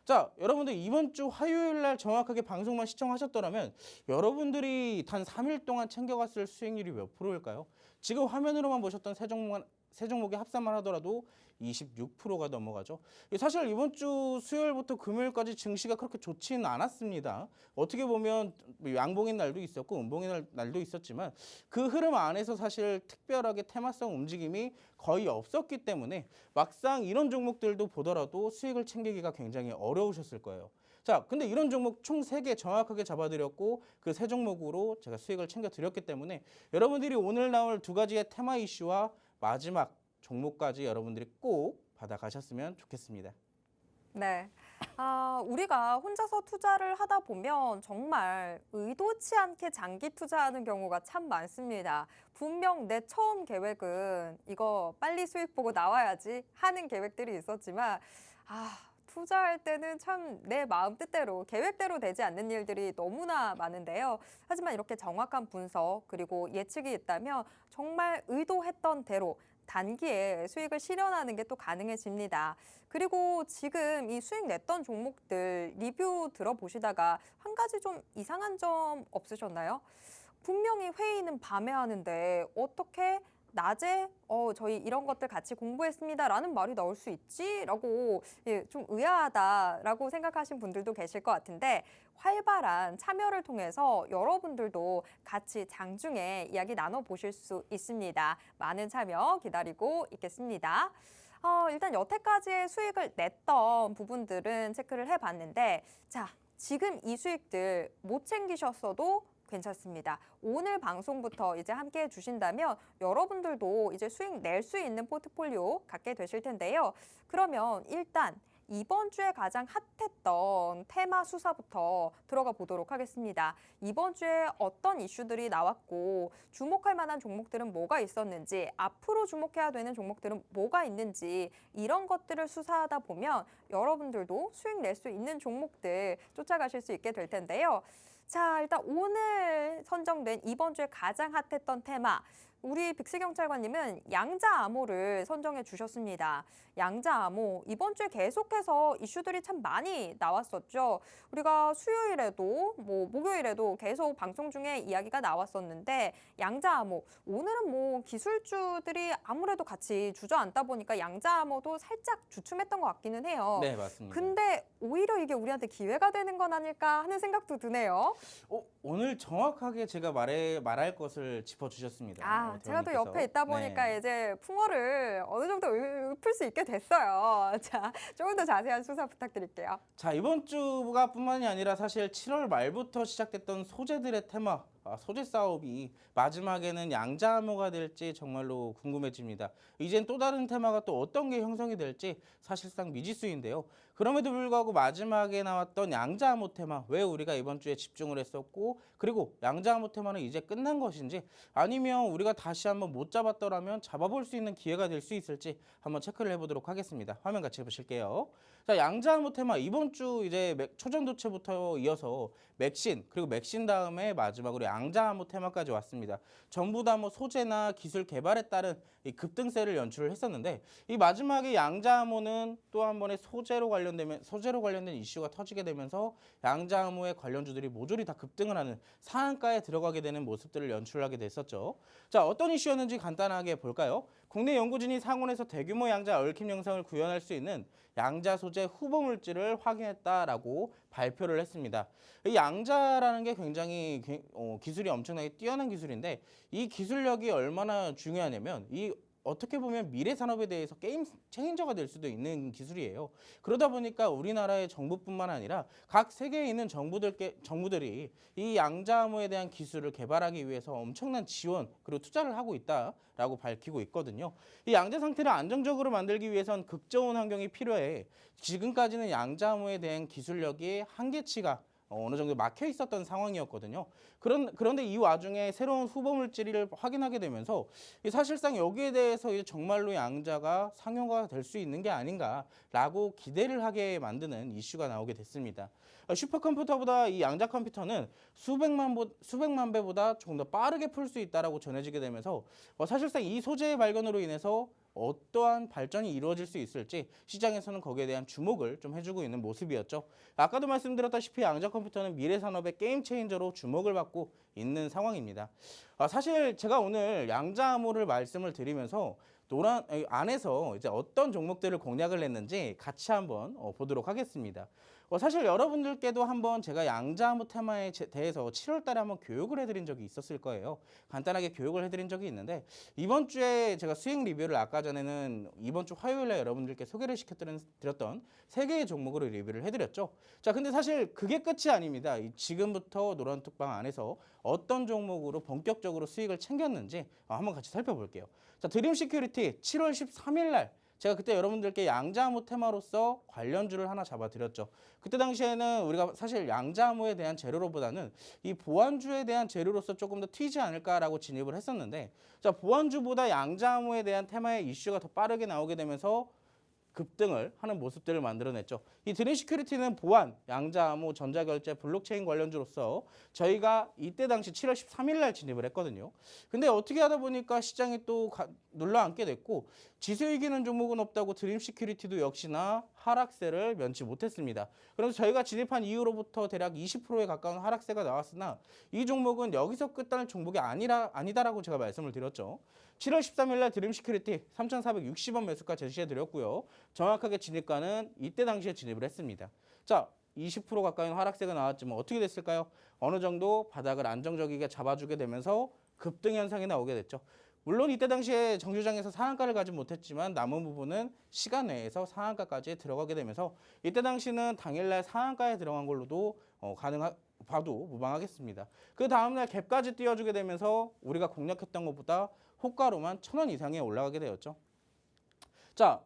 [SPEAKER 2] 자, 여러분들 이번 주 화요일 날 정확하게 방송만 시청하셨더라면 여러분들이 단 3일 동안 챙겨갔을 수익률이 몇 프로일까요? 지금 화면으로만 보셨던 세 종목의 합산만 하더라도 26%가 넘어가죠. 사실 이번 주 수요일부터 금요일까지 증시가 그렇게 좋지는 않았습니다. 어떻게 보면 양봉인 날도 있었고 음봉인 날도 있었지만 그 흐름 안에서 사실 특별하게 테마성 움직임이 거의 없었기 때문에 막상 이런 종목들도 보더라도 수익을 챙기기가 굉장히 어려우셨을 거예요. 자, 근데 이런 종목 총 3개 정확하게 잡아드렸고 그 3종목으로 제가 수익을 챙겨드렸기 때문에 여러분들이 오늘 나올 2가지의 테마 이슈와 마지막 종목까지 여러분들이 꼭 받아가셨으면 좋겠습니다.
[SPEAKER 1] 네. 우리가 혼자서 투자를 하다 보면 정말 의도치 않게 장기 투자하는 경우가 참 많습니다. 분명 내 처음 계획은 이거 빨리 수익 보고 나와야지 하는 계획들이 있었지만, 투자할 때는 참 내 마음 뜻대로 계획대로 되지 않는 일들이 너무나 많은데요. 하지만 이렇게 정확한 분석 그리고 예측이 있다면 정말 의도했던 대로 단기에 수익을 실현하는 게 또 가능해집니다. 그리고 지금 이 수익 냈던 종목들 리뷰 들어보시다가 한 가지 좀 이상한 점 없으셨나요? 분명히 회의는 밤에 하는데 어떻게 낮에 저희 이런 것들 같이 공부했습니다라는 말이 나올 수 있지라고 좀 의아하다라고 생각하신 분들도 계실 것 같은데, 활발한 참여를 통해서 여러분들도 같이 장중에 이야기 나눠보실 수 있습니다. 많은 참여 기다리고 있겠습니다. 일단 여태까지의 수익을 냈던 부분들은 체크를 해봤는데, 자, 지금 이 수익들 못 챙기셨어도 괜찮습니다. 오늘 방송부터 이제 함께 해주신다면 여러분들도 이제 수익 낼 수 있는 포트폴리오 갖게 되실 텐데요. 그러면 일단 이번 주에 가장 핫했던 테마 수사부터 들어가 보도록 하겠습니다. 이번 주에 어떤 이슈들이 나왔고 주목할 만한 종목들은 뭐가 있었는지, 앞으로 주목해야 되는 종목들은 뭐가 있는지, 이런 것들을 수사하다 보면 여러분들도 수익 낼 수 있는 종목들 쫓아가실 수 있게 될 텐데요. 자, 일단 오늘 선정된 이번 주에 가장 핫했던 테마, 우리 빅스경찰관님은 양자암호를 선정해 주셨습니다. 양자암호, 이번 주에 계속해서 이슈들이 참 많이 나왔었죠. 우리가 수요일에도 목요일에도 계속 방송 중에 이야기가 나왔었는데, 양자암호, 오늘은 기술주들이 아무래도 같이 주저앉다 보니까 양자암호도 살짝 주춤했던 것 같기는 해요.
[SPEAKER 2] 네, 맞습니다.
[SPEAKER 1] 근데 오히려 이게 우리한테 기회가 되는 건 아닐까 하는 생각도 드네요.
[SPEAKER 2] 오늘 정확하게 제가 말할 것을 짚어주셨습니다.
[SPEAKER 1] 제가 또
[SPEAKER 2] 대원님께서.
[SPEAKER 1] 옆에 있다 보니까
[SPEAKER 2] 네.
[SPEAKER 1] 이제 풍어를 어느 정도 읊을 수 있게 됐어요. 자, 조금 더 자세한 수사 부탁드릴게요.
[SPEAKER 2] 자, 이번 주가 뿐만이 아니라 사실 7월 말부터 시작됐던 소재들의 테마, 소재 싸움이 마지막에는 양자암호가 될지 정말로 궁금해집니다. 이젠 또 다른 테마가 또 어떤 게 형성이 될지 사실상 미지수인데요. 그럼에도 불구하고 마지막에 나왔던 양자암호 테마, 왜 우리가 이번 주에 집중을 했었고, 그리고 양자암호 테마는 이제 끝난 것인지, 아니면 우리가 다시 한번 못 잡았더라면 잡아볼 수 있는 기회가 될 수 있을지 한번 체크를 해보도록 하겠습니다. 화면 같이 해보실게요. 자, 양자암호 테마 이번 주 이제 초전도체부터 이어서 맥신, 그리고 맥신 다음에 마지막으로 양자암호 테마까지 왔습니다. 전부 다 뭐 소재나 기술 개발에 따른 이 급등세를 연출을 했었는데, 이 마지막에 양자암호는 또 한 번의 소재로 관련된 이슈가 터지게 되면서 양자암호의 관련주들이 모조리 다 급등을 하는 상한가에 들어가게 되는 모습들을 연출하게 됐었죠. 자, 어떤 이슈였는지 간단하게 볼까요? 국내 연구진이 상온에서 대규모 양자 얽힘 영상을 구현할 수 있는 양자 소재 후보 물질을 확인했다라고 발표를 했습니다. 이 양자라는 게 굉장히 기술이 엄청나게 뛰어난 기술인데, 이 기술력이 얼마나 중요하냐면 어떻게 보면 미래 산업에 대해서 게임 체인저가 될 수도 있는 기술이에요. 그러다 보니까 우리나라의 정부뿐만 아니라 각 세계에 있는 정부들이 이 양자암호에 대한 기술을 개발하기 위해서 엄청난 지원 그리고 투자를 하고 있다라고 밝히고 있거든요. 이 양자 상태를 안정적으로 만들기 위해선 극저온 환경이 필요해. 지금까지는 양자암호에 대한 기술력이 한계치가 어느 정도 막혀 있었던 상황이었거든요. 그런데 이 와중에 새로운 후보 물질을 확인하게 되면서 사실상 여기에 대해서 이제 정말로 양자가 상용화가 될 수 있는 게 아닌가라고 기대를 하게 만드는 이슈가 나오게 됐습니다. 슈퍼컴퓨터보다 이 양자 컴퓨터는 수백만 배보다 조금 더 빠르게 풀 수 있다라고 전해지게 되면서 사실상 이 소재의 발견으로 인해서 어떠한 발전이 이루어질 수 있을지 시장에서는 거기에 대한 주목을 좀 해주고 있는 모습이었죠. 아까도 말씀드렸다시피 양자 컴퓨터는 미래 산업의 게임 체인저로 주목을 받고 있는 상황입니다. 사실 제가 오늘 양자암호를 말씀을 드리면서 안에서 이제 어떤 종목들을 공략을 했는지 같이 한번 보도록 하겠습니다. 사실 여러분들께도 한번 제가 양자암호 테마에 대해서 7월 달에 한번 교육을 해드린 적이 있었을 거예요. 간단하게 교육을 해드린 적이 있는데, 이번 주에 제가 수익 리뷰를 아까 전에는 이번 주 화요일에 여러분들께 소개를 시켜드렸던 3개의 종목으로 리뷰를 해드렸죠. 자, 근데 사실 그게 끝이 아닙니다. 지금부터 노란톡방 안에서 어떤 종목으로 본격적으로 수익을 챙겼는지 한번 같이 살펴볼게요. 자, 드림 시큐리티 7월 13일 날 제가 그때 여러분들께 양자암호 테마로서 관련주를 하나 잡아드렸죠. 그때 당시에는 우리가 사실 양자암호에 대한 재료로보다는 이 보안주에 대한 재료로서 조금 더 튀지 않을까라고 진입을 했었는데, 자, 보안주보다 양자암호에 대한 테마의 이슈가 더 빠르게 나오게 되면서 급등을 하는 모습들을 만들어냈죠. 이 드림 시큐리티는 보안, 양자암호, 전자결제, 블록체인 관련주로서 저희가 이때 당시 7월 13일 날 진입을 했거든요. 근데 어떻게 하다 보니까 시장이 또 눌러앉게 됐고, 지수 이기는 종목은 없다고 드림 시큐리티도 역시나 하락세를 면치 못했습니다. 그래서 저희가 진입한 이후로부터 대략 20%에 가까운 하락세가 나왔으나 이 종목은 여기서 끝나는 종목이 아니다라고 제가 말씀을 드렸죠. 7월 13일 날 드림 시큐리티 3,460원 매수가 제시해 드렸고요. 정확하게 진입가는 이때 당시에 진입을 했습니다. 자, 20% 가까이 하락세가 나왔지만 어떻게 됐을까요? 어느 정도 바닥을 안정적이게 잡아주게 되면서 급등 현상이 나오게 됐죠. 물론 이때 당시에 정주장에서 상한가를 가지 못했지만 남은 부분은 시간 내에서 상한가까지 들어가게 되면서 이때 당시는 당일날 상한가에 들어간 걸로도 봐도 무방하겠습니다. 그 다음날 갭까지 띄워주게 되면서 우리가 공략했던 것보다 호가로만 1,000원 이상에 올라가게 되었죠. 자,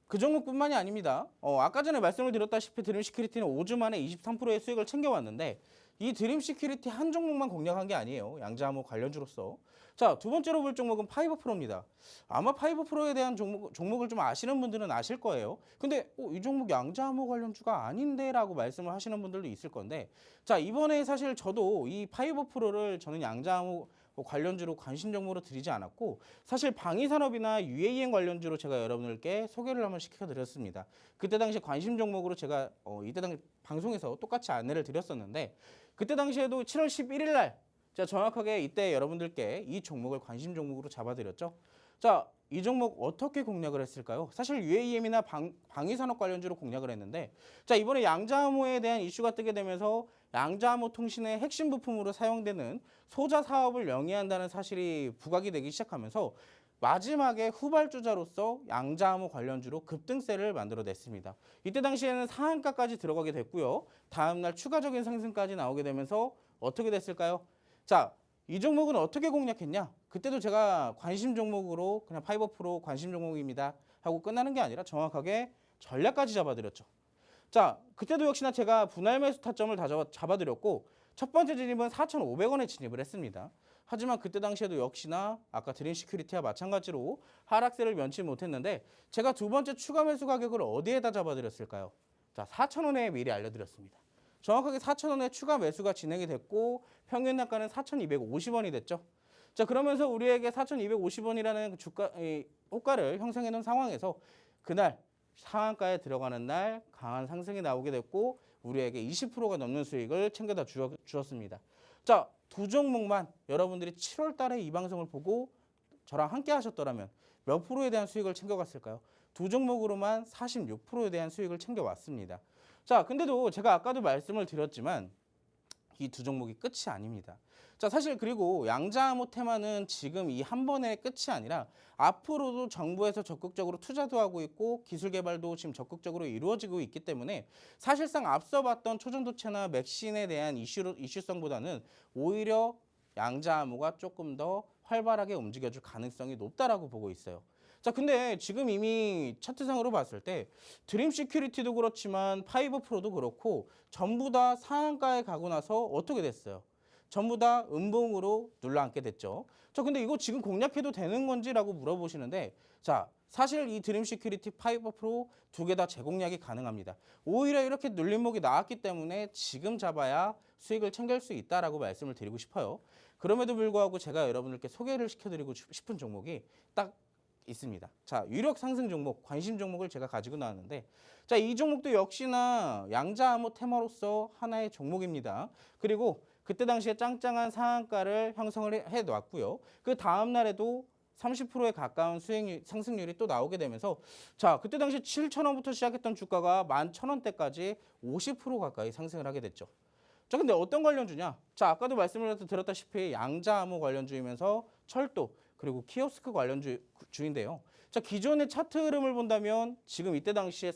[SPEAKER 2] 그 종목뿐만이 아닙니다. 아까 전에 말씀을 드렸다시피 드림 시큐리티는 5주 만에 23%의 수익을 챙겨왔는데, 이 드림 시큐리티 한 종목만 공략한 게 아니에요. 양자암호 관련주로서. 자, 두 번째로 볼 종목은 파이버 프로입니다. 아마 파이버 프로에 대한 종목을 좀 아시는 분들은 아실 거예요. 근데 이 종목 양자암호 관련주가 아닌데 라고 말씀을 하시는 분들도 있을 건데, 자, 이번에 사실 저도 이 파이버 프로를 저는 양자암호 관련주로 관심 종목으로 드리지 않았고, 사실 방위산업이나 UAM 관련주로 제가 여러분들께 소개를 한번 시켜드렸습니다. 그때 당시 관심 종목으로 제가 이때 당시 방송에서 똑같이 안내를 드렸었는데, 그때 당시에도 7월 11일 날 제가 정확하게 이때 여러분들께 이 종목을 관심 종목으로 잡아드렸죠. 자, 이 종목 어떻게 공략을 했을까요? 사실 UAM이나 방위산업 관련주로 공략을 했는데, 자, 이번에 양자암호에 대한 이슈가 뜨게 되면서 양자암호 통신의 핵심 부품으로 사용되는 소자 사업을 영위한다는 사실이 부각이 되기 시작하면서 마지막에 후발주자로서 양자암호 관련주로 급등세를 만들어냈습니다. 이때 당시에는 상한가까지 들어가게 됐고요. 다음날 추가적인 상승까지 나오게 되면서 어떻게 됐을까요? 자, 이 종목은 어떻게 공략했냐? 그때도 제가 관심 종목으로 그냥 파이버프로 관심 종목입니다 하고 끝나는 게 아니라 정확하게 전략까지 잡아드렸죠. 자, 그때도 역시나 제가 분할 매수 타점을 다 잡아드렸고 첫 번째 진입은 4,500원에 진입을 했습니다. 하지만 그때 당시에도 역시나 아까 드림 시큐리티와 마찬가지로 하락세를 면치 못했는데 제가 두 번째 추가 매수 가격을 어디에다 잡아드렸을까요? 자, 4,000원에 미리 알려드렸습니다. 정확하게 4,000원에 추가 매수가 진행이 됐고 평균 단가는 4,250원이 됐죠. 자, 그러면서 우리에게 4,250원이라는 주가 호가를 형성해 놓은 상황에서 그날 상한가에 들어가는 날 강한 상승이 나오게 됐고 우리에게 20%가 넘는 수익을 챙겨다 주었습니다. 자, 두 종목만 여러분들이 7월 달에 이 방송을 보고 저랑 함께 하셨더라면 몇 프로에 대한 수익을 챙겨갔을까요? 두 종목으로만 46%에 대한 수익을 챙겨왔습니다. 자, 근데도 제가 아까도 말씀을 드렸지만 이 두 종목이 끝이 아닙니다. 자, 사실 그리고 양자암호 테마는 지금 이 한 번의 끝이 아니라 앞으로도 정부에서 적극적으로 투자도 하고 있고 기술 개발도 지금 적극적으로 이루어지고 있기 때문에 사실상 앞서 봤던 초전도체나 맥신에 대한 이슈성보다는 오히려 양자암호가 조금 더 활발하게 움직여줄 가능성이 높다라고 보고 있어요. 자, 근데 지금 이미 차트상으로 봤을 때 드림 시큐리티도 그렇지만 파이버 프로도 그렇고 전부 다 상한가에 가고 나서 어떻게 됐어요? 전부 다 음봉으로 눌러앉게 됐죠. 자, 근데 이거 지금 공략해도 되는 건지라고 물어보시는데 자, 사실 이 드림 시큐리티 파이버 프로 두 개 다 재공략이 가능합니다. 오히려 이렇게 눌림목이 나왔기 때문에 지금 잡아야 수익을 챙길 수 있다라고 말씀을 드리고 싶어요. 그럼에도 불구하고 제가 여러분들께 소개를 시켜드리고 싶은 종목이 딱 있습니다. 자, 유력 상승 종목, 관심 종목을 제가 가지고 나왔는데 자, 이 종목도 역시나 양자암호 테마로서 하나의 종목입니다. 그리고 그때 당시에 짱짱한 상한가를 형성을 해 놨고요. 그 다음 날에도 30%에 가까운 상승률이 또 나오게 되면서 자, 그때 당시 7,000원부터 시작했던 주가가 11,000원대까지 50% 가까이 상승을 하게 됐죠. 자, 근데 어떤 관련주냐? 자, 아까도 말씀을 드렸다시피 양자암호 관련주이면서 철도 그리고 키오스크 관련주인데요. 자, 기존의 차트 흐름을 본다면 지금 이때 당시에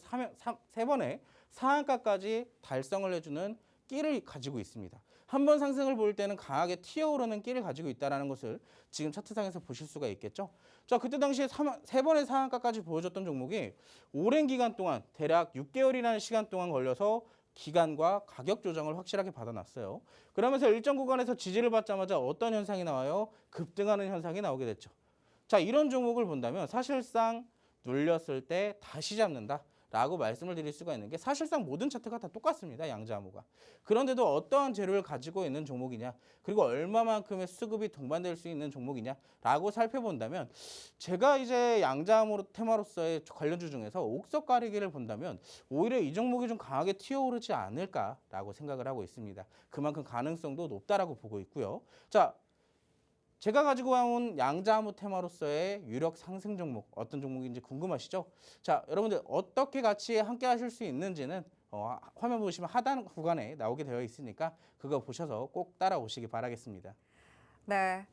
[SPEAKER 2] 세 번의 상한가까지 달성을 해주는 끼를 가지고 있습니다. 한 번 상승을 볼 때는 강하게 튀어오르는 끼를 가지고 있다는 것을 지금 차트상에서 보실 수가 있겠죠. 자, 그때 당시에 세 번의 상한가까지 보여줬던 종목이 오랜 기간 동안 대략 6개월이라는 시간 동안 걸려서 기간과 가격 조정을 확실하게 받아놨어요. 그러면서 일정 구간에서 지지를 받자마자 어떤 현상이 나와요? 급등하는 현상이 나오게 됐죠. 자, 이런 종목을 본다면 사실상 눌렸을 때 다시 잡는다 라고 말씀을 드릴 수가 있는 게 사실상 모든 차트가 다 똑같습니다. 양자암호가. 그런데도 어떠한 재료를 가지고 있는 종목이냐 그리고 얼마만큼의 수급이 동반될 수 있는 종목이냐 라고 살펴본다면 제가 이제 양자암호 테마로서의 관련주 중에서 옥석 가리기를 본다면 오히려 이 종목이 좀 강하게 튀어오르지 않을까라고 생각을 하고 있습니다. 그만큼 가능성도 높다라고 보고 있고요. 자, 제가 가지고 온 양자암호 테마로서의 유력 상승 종목 어떤 종목인지 궁금하시죠? 자, 여러분들 어떻게 같이 함께 하실 수 있는지는 화면 보시면 하단 구간에 나오게 되어 있으니까 그거 보셔서 꼭 따라오시기 바라겠습니다.
[SPEAKER 1] 네.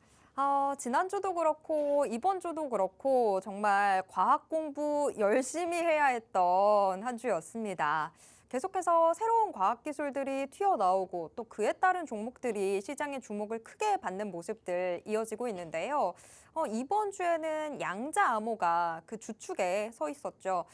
[SPEAKER 1] 지난주도 그렇고 이번 주도 그렇고 정말 과학 공부 열심히 해야 했던 한 주였습니다. 계속해서 새로운 과학 기술들이 튀어나오고 또 그에 따른 종목들이 시장의 주목을 크게 받는 모습들 이어지고 있는데요. 이번 주에는 양자암호가 그 주축에 서 있었죠.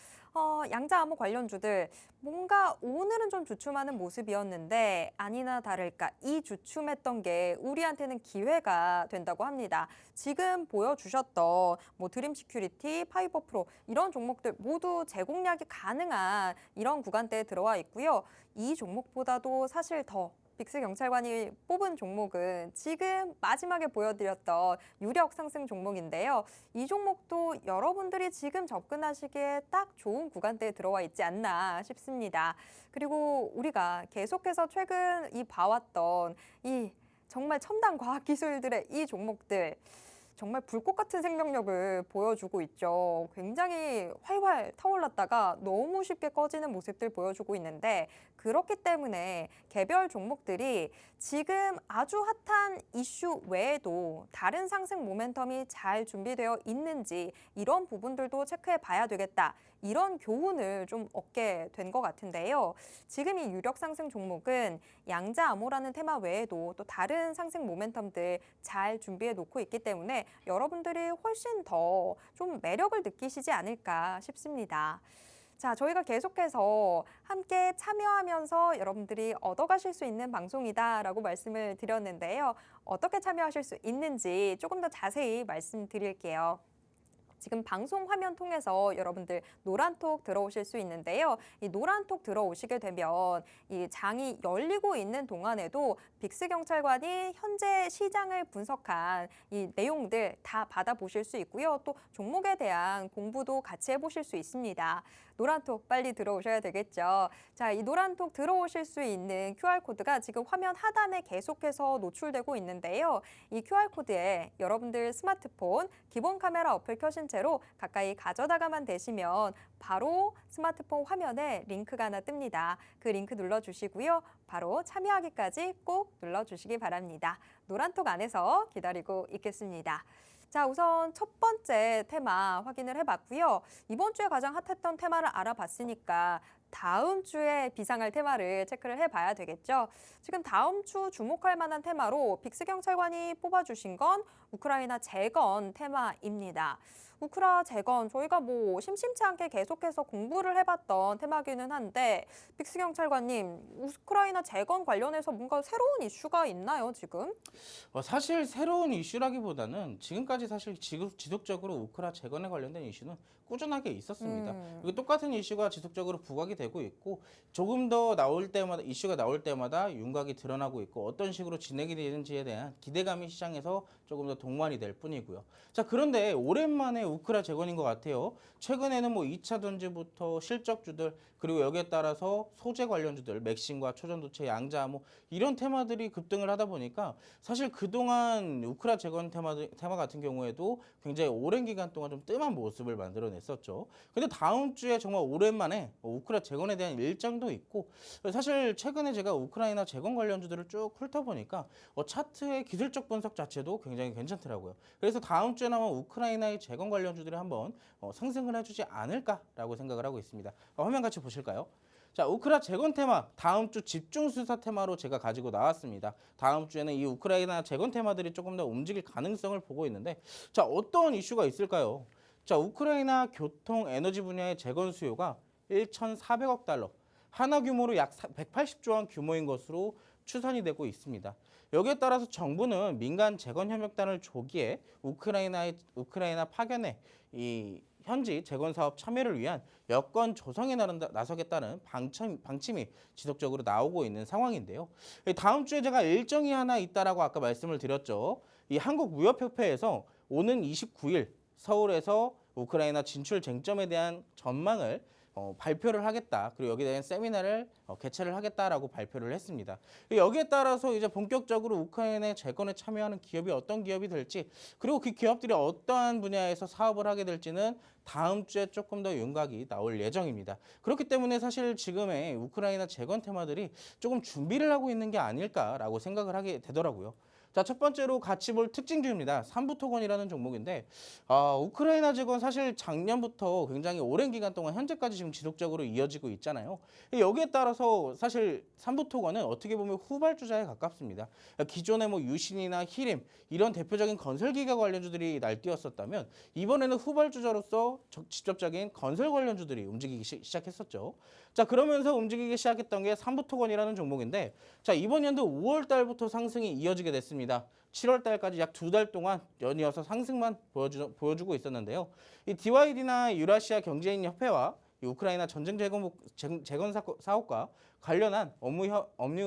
[SPEAKER 1] 양자암호 관련주들 뭔가 오늘은 좀 주춤하는 모습이었는데 아니나 다를까 이 주춤했던 게 우리한테는 기회가 된다고 합니다. 지금 보여주셨던 뭐 드림 시큐리티, 파이버 프로 이런 종목들 모두 재공략이 가능한 이런 구간대에 들어와 있고요. 이 종목보다도 사실 더 빅스 경찰관이 뽑은 종목은 지금 마지막에 보여드렸던 유력 상승 종목인데요. 이 종목도 여러분들이 지금 접근하시기에 딱 좋은 구간대에 들어와 있지 않나 싶습니다. 그리고 우리가 계속해서 최근 봐왔던 이 정말 첨단 과학 기술들의 이 종목들 정말 불꽃 같은 생명력을 보여주고 있죠. 굉장히 활활 타올랐다가 너무 쉽게 꺼지는 모습들 보여주고 있는데 그렇기 때문에 개별 종목들이 지금 아주 핫한 이슈 외에도 다른 상승 모멘텀이 잘 준비되어 있는지 이런 부분들도 체크해 봐야 되겠다. 이런 교훈을 좀 얻게 된 것 같은데요. 지금 이 유력 상승 종목은 양자 암호라는 테마 외에도 또 다른 상승 모멘텀들 잘 준비해 놓고 있기 때문에 여러분들이 훨씬 더 좀 매력을 느끼시지 않을까 싶습니다. 자, 저희가 계속해서 함께 참여하면서 여러분들이 얻어가실 수 있는 방송이다라고 말씀을 드렸는데요. 어떻게 참여하실 수 있는지 조금 더 자세히 말씀드릴게요. 지금 방송 화면 통해서 여러분들 노란톡 들어오실 수 있는데요. 이 노란톡 들어오시게 되면 이 장이 열리고 있는 동안에도 빅스 경찰관이 현재 시장을 분석한 이 내용들 다 받아보실 수 있고요. 또 종목에 대한 공부도 같이 해보실 수 있습니다. 노란톡 빨리 들어오셔야 되겠죠. 자, 이 노란톡 들어오실 수 있는 QR코드가 지금 화면 하단에 계속해서 노출되고 있는데요. 이 QR코드에 여러분들 스마트폰 기본 카메라 어플 켜신 채로 가까이 가져다가만 되시면 바로 스마트폰 화면에 링크가 하나 뜹니다. 그 링크 눌러주시고요. 바로 참여하기까지 꼭 눌러주시기 바랍니다. 노란톡 안에서 기다리고 있겠습니다. 자, 우선 첫 번째 테마 확인을 해봤고요. 이번 주에 가장 핫했던 테마를 알아봤으니까 다음 주에 비상할 테마를 체크를 해봐야 되겠죠. 지금 다음 주 주목할 만한 테마로 빅스 경찰관이 뽑아주신 건 우크라이나 재건 테마입니다. 우크라 재건 저희가 뭐 심심치 않게 계속해서 공부를 해봤던 테마기는 한데 빅스 경찰관님 우크라이나 재건 관련해서 뭔가 새로운 이슈가 있나요 지금?
[SPEAKER 2] 사실 새로운 이슈라기보다는 지금까지 사실 지속적으로 우크라 재건에 관련된 이슈는 꾸준하게 있었습니다. 그리고 똑같은 이슈가 지속적으로 부각이 되고 있고 조금 더 나올 때마다 이슈가 나올 때마다 윤곽이 드러나고 있고 어떤 식으로 진행이 되는지에 대한 기대감이 시장에서 조금 더 동반이 될 뿐이고요. 자, 그런데 오랜만에 우크라 재건인 것 같아요. 최근에는 뭐 2차 전지부터 실적주들 그리고 여기에 따라서 소재 관련주들 맥심과 초전도체, 양자암호 이런 테마들이 급등을 하다 보니까 사실 그동안 우크라 재건 테마 같은 경우에도 굉장히 오랜 기간 동안 좀 뜸한 모습을 만들어냈었죠. 근데 다음 주에 정말 오랜만에 우크라 재건에 대한 일정도 있고 사실 최근에 제가 우크라이나 재건 관련주들을 쭉 훑어보니까 차트의 기술적 분석 자체도 굉장히 괜찮더라고요. 그래서 다음 주에 아마 우크라이나의 재건 관련주들이 한번 상승을 해주지 않을까라고 생각을 하고 있습니다. 화면 같이 보실까요? 자, 우크라 재건 테마 다음 주 집중 수사 테마로 제가 가지고 나왔습니다. 다음 주에는 이 우크라이나 재건 테마들이 조금 더 움직일 가능성을 보고 있는데 자, 어떤 이슈가 있을까요? 자, 우크라이나 교통 에너지 분야의 재건 수요가 1,400억 달러, 하나 규모로 약 180조 원 규모인 것으로 추산이 되고 있습니다. 여기에 따라서 정부는 민간 재건 협력단을 조기에 우크라이나 파견에 이 현지 재건 사업 참여를 위한 여건 조성에 나서겠다는 방침이 지속적으로 나오고 있는 상황인데요. 다음 주에 제가 일정이 하나 있다라고 아까 말씀을 드렸죠. 이 한국무역협회에서 오는 29일 서울에서 우크라이나 진출 쟁점에 대한 전망을 발표를 하겠다. 그리고 여기에 대한 세미나를 개최를 하겠다라고 발표를 했습니다. 여기에 따라서 이제 본격적으로 우크라이나 재건에 참여하는 기업이 어떤 기업이 될지 그리고 그 기업들이 어떠한 분야에서 사업을 하게 될지는 다음 주에 조금 더 윤곽이 나올 예정입니다. 그렇기 때문에 사실 지금의 우크라이나 재건 테마들이 조금 준비를 하고 있는 게 아닐까라고 생각을 하게 되더라고요. 자, 첫 번째로 같이 볼 특징주입니다. 삼부토건이라는 종목인데 우크라이나 재건 사실 작년부터 굉장히 오랜 기간 동안 현재까지 지금 지속적으로 이어지고 있잖아요. 여기에 따라서 사실 삼부토건은 어떻게 보면 후발주자에 가깝습니다. 기존에 뭐 유신이나 히림 이런 대표적인 건설기가 관련주들이 날뛰었었다면 이번에는 후발주자로서 직접적인 건설 관련주들이 움직이기 시작했었죠. 자, 그러면서 움직이기 시작했던 게 삼부토건이라는 종목인데 자, 이번 연도 5월 달부터 상승이 이어지게 됐습니다. 7월 달까지 약 2달 동안 연이어서 상승만 보여주고 있었는데요. 이 DYD나 유라시아 경제인 협회와 이 우크라이나 전쟁 재건 사업과 관련한 업무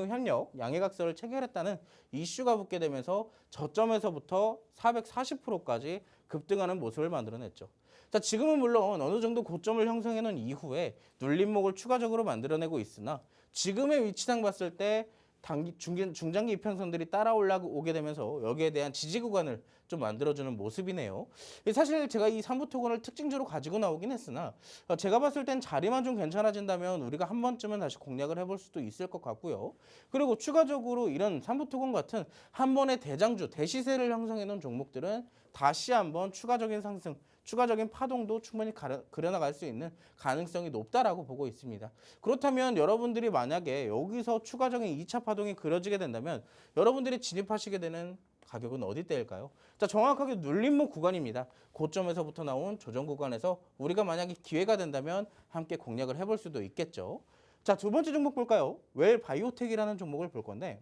[SPEAKER 2] 협력 양해각서를 체결했다는 이슈가 붙게 되면서 저점에서부터 440%까지 급등하는 모습을 만들어냈죠. 자, 지금은 물론 어느 정도 고점을 형성해 놓은 이후에 눌림목을 추가적으로 만들어내고 있으나 지금의 위치상 봤을 때 중장기 이평선들이 따라 올라오게 되면서 여기에 대한 지지 구간을 좀 만들어주는 모습이네요. 사실 제가 이 삼부토건을 특징주로 가지고 나오긴 했으나 제가 봤을 땐 자리만 좀 괜찮아진다면 우리가 한 번쯤은 다시 공략을 해볼 수도 있을 것 같고요. 그리고 추가적으로 이런 삼부토건 같은 한 번의 대장주, 대시세를 형성해 놓은 종목들은 다시 한번 추가적인 상승, 추가적인 파동도 충분히 그려나갈 수 있는 가능성이 높다라고 보고 있습니다. 그렇다면 여러분들이 만약에 여기서 추가적인 2차 파동이 그려지게 된다면 여러분들이 진입하시게 되는 가격은 어디 때일까요? 자, 정확하게 눌림목 구간입니다. 고점에서부터 나온 조정 구간에서 우리가 만약에 기회가 된다면 함께 공략을 해볼 수도 있겠죠. 자, 두 번째 종목 볼까요? 웰 바이오텍이라는 종목을 볼 건데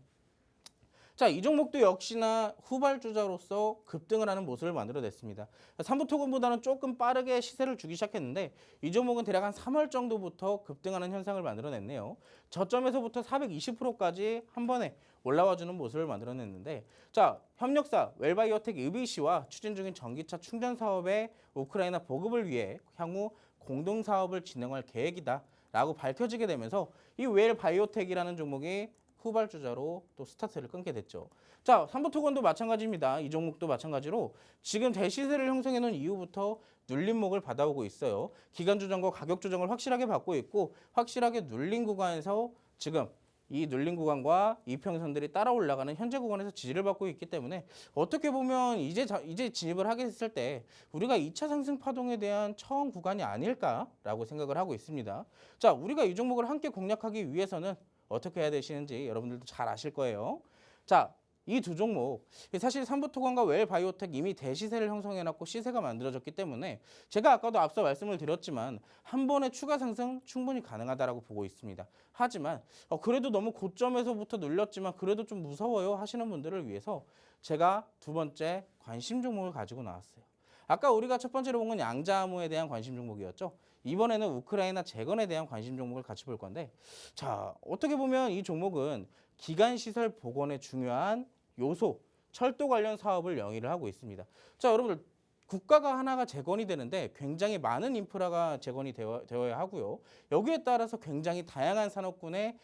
[SPEAKER 2] 자, 이 종목도 역시나 후발주자로서 급등을 하는 모습을 만들어냈습니다. 삼부토건보다는 조금 빠르게 시세를 주기 시작했는데 이 종목은 대략 한 3월 정도부터 급등하는 현상을 만들어냈네요. 저점에서부터 420%까지 한 번에 올라와주는 모습을 만들어냈는데 자, 협력사 웰바이오텍 EBC와 추진 중인 전기차 충전 사업의 우크라이나 보급을 위해 향후 공동 사업을 진행할 계획이다 라고 밝혀지게 되면서 이 웰바이오텍이라는 종목이 후발주자로 또 스타트를 끊게 됐죠. 자, 삼부토건도 마찬가지입니다. 이 종목도 마찬가지로 지금 대시세를 형성해 놓은 이후부터 눌림목을 받아오고 있어요. 기간 조정과 가격 조정을 확실하게 받고 있고 확실하게 눌린 구간에서 지금 이 눌린 구간과 이평선들이 따라 올라가는 현재 구간에서 지지를 받고 있기 때문에 어떻게 보면 이제 진입을 하게 됐을 때 우리가 2차 상승 파동에 대한 처음 구간이 아닐까라고 생각을 하고 있습니다. 자, 우리가 이 종목을 함께 공략하기 위해서는 어떻게 해야 되시는지 여러분들도 잘 아실 거예요. 자, 이 두 종목 사실 삼부토건과 웰바이오텍 이미 대시세를 형성해놨고 시세가 만들어졌기 때문에 제가 아까도 앞서 말씀을 드렸지만 한 번의 추가 상승 충분히 가능하다라고 보고 있습니다. 하지만 그래도 너무 고점에서부터 눌렸지만 그래도 좀 무서워요 하시는 분들을 위해서 제가 두 번째 관심 종목을 가지고 나왔어요. 아까 우리가 첫 번째로 본 건 양자암호에 대한 관심 종목이었죠. 이번에는 우크라이나 재건에 대한 관심 종목을 같이 볼 건데 자, 어떻게 보면 이 종목은 기간시설 복원에 중요한 요소, 철도 관련 사업을 영위를 하고 있습니다. 자, 여러분들 국가가 하나가 재건이 되는데 굉장히 많은 인프라가 재건이 되어야 하고요. 여기에 따라서 굉장히 다양한 산업군의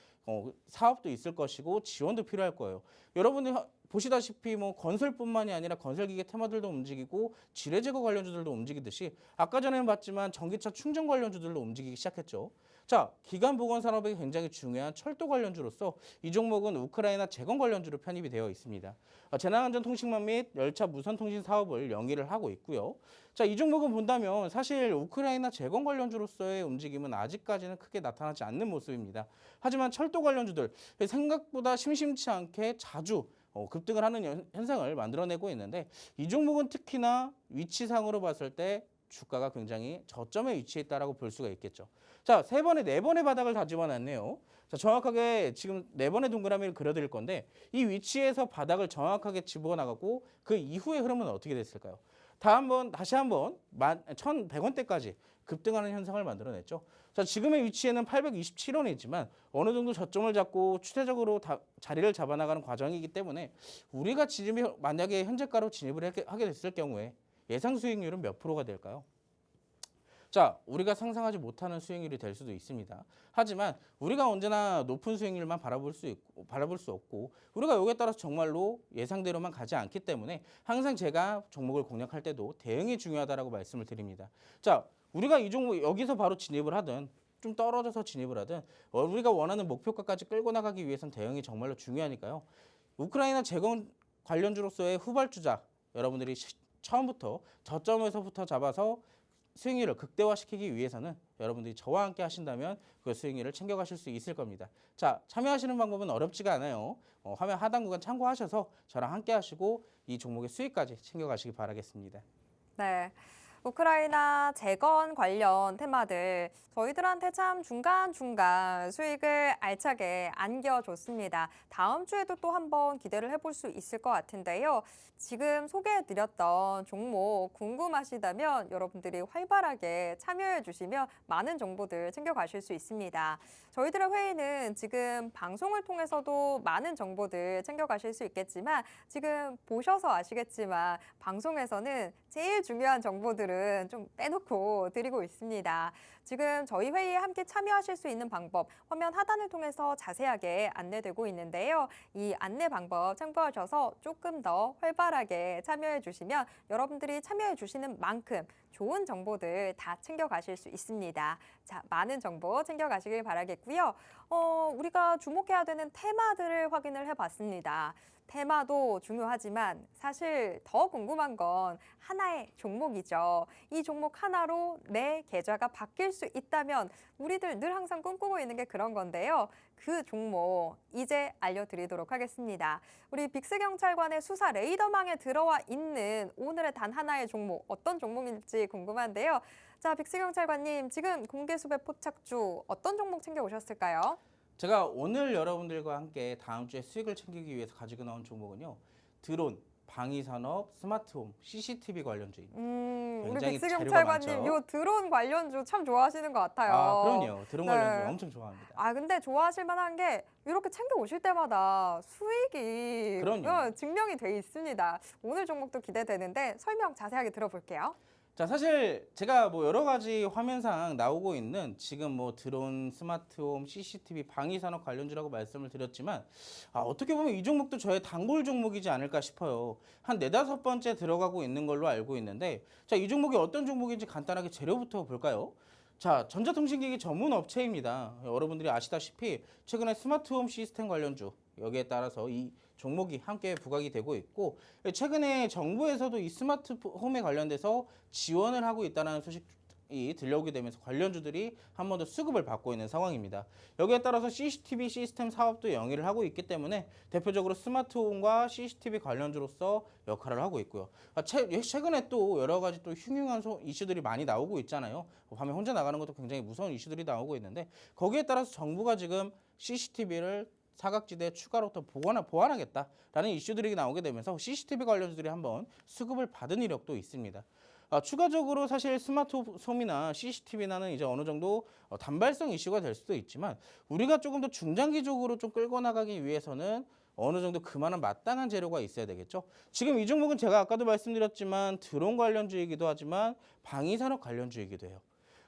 [SPEAKER 2] 사업도 있을 것이고 지원도 필요할 거예요. 여러분들 보시다시피 뭐 건설뿐만이 아니라 건설기계 테마들도 움직이고 지뢰제거 관련주들도 움직이듯이 아까 전에는 봤지만 전기차 충전 관련주들도 움직이기 시작했죠. 자, 기간 보건 산업에 굉장히 중요한 철도 관련주로서 이 종목은 우크라이나 재건 관련주로 편입이 되어 있습니다. 재난안전통신망 및 열차 무선통신 사업을 영위를 하고 있고요. 자, 이 종목은 본다면 사실 우크라이나 재건 관련주로서의 움직임은 아직까지는 크게 나타나지 않는 모습입니다. 하지만 철도 관련주들 생각보다 심심치 않게 자주 급등을 하는 현상을 만들어내고 있는데 이 종목은 특히나 위치상으로 봤을 때 주가가 굉장히 저점에 위치해 있다라고 볼 수가 있겠죠. 자, 네 번의 바닥을 다 집어놨네요. 자, 정확하게 지금 4번의 동그라미를 그려드릴 건데 이 위치에서 바닥을 정확하게 집어나가고 그 이후의 흐름은 어떻게 됐을까요? 다시 한번 1,100원대까지 급등하는 현상을 만들어냈죠. 자, 지금의 위치에는 827원이지만 어느 정도 저점을 잡고 추세적으로 자리를 잡아나가는 과정이기 때문에 우리가 만약에 현재가로 진입을 하게 됐을 경우에 예상 수익률은 몇 프로가 될까요? 자, 우리가 상상하지 못하는 수익률이 될 수도 있습니다. 하지만 우리가 언제나 높은 수익률만 바라볼 수 없고 우리가 여기에 따라서 정말로 예상대로만 가지 않기 때문에 항상 제가 종목을 공략할 때도 대응이 중요하다라고 말씀을 드립니다. 자, 우리가 이 종목 여기서 바로 진입을 하든 좀 떨어져서 진입을 하든 우리가 원하는 목표가까지 끌고 나가기 위해선 대응이 정말로 중요하니까요. 우크라이나 재건 관련주로서의 후발주자 여러분들이 처음부터 저점에서부터 잡아서 수익률을 극대화시키기 위해서는 여러분들이 저와 함께 하신다면 그 수익률을 챙겨가실 수 있을 겁니다. 자, 참여하시는 방법은 어렵지가 않아요. 화면 하단 구간 참고하셔서 저랑 함께 하시고 이 종목의 수익까지 챙겨가시기 바라겠습니다.
[SPEAKER 1] 네. 우크라이나 재건 관련 테마들 저희들한테 참 중간중간 수익을 알차게 안겨줬습니다. 다음 주에도 또 한번 기대를 해볼 수 있을 것 같은데요. 지금 소개해드렸던 종목 궁금하시다면 여러분들이 활발하게 참여해 주시면 많은 정보들 챙겨가실 수 있습니다. 저희들의 회의는 지금 방송을 통해서도 많은 정보들 챙겨가실 수 있겠지만 지금 보셔서 아시겠지만 방송에서는 제일 중요한 정보들을 종목들은 좀 빼놓고 드리고 있습니다. 지금 저희 회의에 함께 참여하실 수 있는 방법 화면 하단을 통해서 자세하게 안내되고 있는데요. 이 안내 방법 참고하셔서 조금 더 활발하게 참여해 주시면 여러분들이 참여해 주시는 만큼 좋은 정보들 다 챙겨가실 수 있습니다. 자, 많은 정보 챙겨가시길 바라겠고요. 우리가 주목해야 되는 테마들을 확인을 해봤습니다. 테마도 중요하지만 사실 더 궁금한 건 하나의 종목이죠. 이 종목 하나로 내 계좌가 바뀔 수 있다면 우리들 늘 항상 꿈꾸고 있는 게 그런 건데요. 그 종목 이제 알려드리도록 하겠습니다. 우리 빅스경찰관의 수사 레이더망에 들어와 있는 오늘의 단 하나의 종목 어떤 종목일지 궁금한데요. 자, 빅스경찰관님 지금 공개수배 포착주 어떤 종목 챙겨오셨을까요?
[SPEAKER 2] 제가 오늘 여러분들과 함께 다음 주에 수익을 챙기기 위해서 가지고 나온 종목은요. 드론, 방위산업, 스마트홈, CCTV 관련주입니다.
[SPEAKER 1] 우리
[SPEAKER 2] 굉장히
[SPEAKER 1] 빅스경찰관님
[SPEAKER 2] 재료가 많죠.
[SPEAKER 1] 요 드론 관련주 참 좋아하시는 것 같아요.
[SPEAKER 2] 아, 그럼요. 드론
[SPEAKER 1] 네.
[SPEAKER 2] 관련주 엄청 좋아합니다.
[SPEAKER 1] 아, 근데 좋아하실 만한 게 이렇게 챙겨 오실 때마다 수익이
[SPEAKER 2] 그럼요.
[SPEAKER 1] 증명이 돼 있습니다. 오늘 종목도 기대되는데 설명 자세하게 들어볼게요.
[SPEAKER 2] 자, 사실 제가 뭐 여러 가지 화면상 나오고 있는 지금 뭐 드론, 스마트홈, CCTV, 방위산업 관련주라고 말씀을 드렸지만 어떻게 보면 이 종목도 저의 단골 종목이지 않을까 싶어요. 한 4-5번째 들어가고 있는 걸로 알고 있는데 자, 이 종목이 어떤 종목인지 간단하게 재료부터 볼까요? 자, 전자통신기기 전문 업체입니다. 여러분들이 아시다시피 최근에 스마트홈 시스템 관련주 여기에 따라서 이 종목이 함께 부각이 되고 있고 최근에 정부에서도 이 스마트홈에 관련돼서 지원을 하고 있다는 소식이 들려오게 되면서 관련주들이 한 번 더 수급을 받고 있는 상황입니다. 여기에 따라서 CCTV 시스템 사업도 영위를 하고 있기 때문에 대표적으로 스마트홈과 CCTV 관련주로서 역할을 하고 있고요. 최근에 또 여러 가지 또 흉흉한 이슈들이 많이 나오고 있잖아요. 밤에 혼자 나가는 것도 굉장히 무서운 이슈들이 나오고 있는데 거기에 따라서 정부가 지금 CCTV를 사각지대에 추가로 또 보완하겠다라는 이슈들이 나오게 되면서 CCTV 관련주들이 한번 수급을 받은 이력도 있습니다. 추가적으로 사실 스마트홈이나 CCTV나는 이제 어느 정도 단발성 이슈가 될 수도 있지만 우리가 조금 더 중장기적으로 좀 끌고 나가기 위해서는 어느 정도 그만한 마땅한 재료가 있어야 되겠죠. 지금 이 종목은 제가 아까도 말씀드렸지만 드론 관련주이기도 하지만 방위산업 관련주이기도 해요.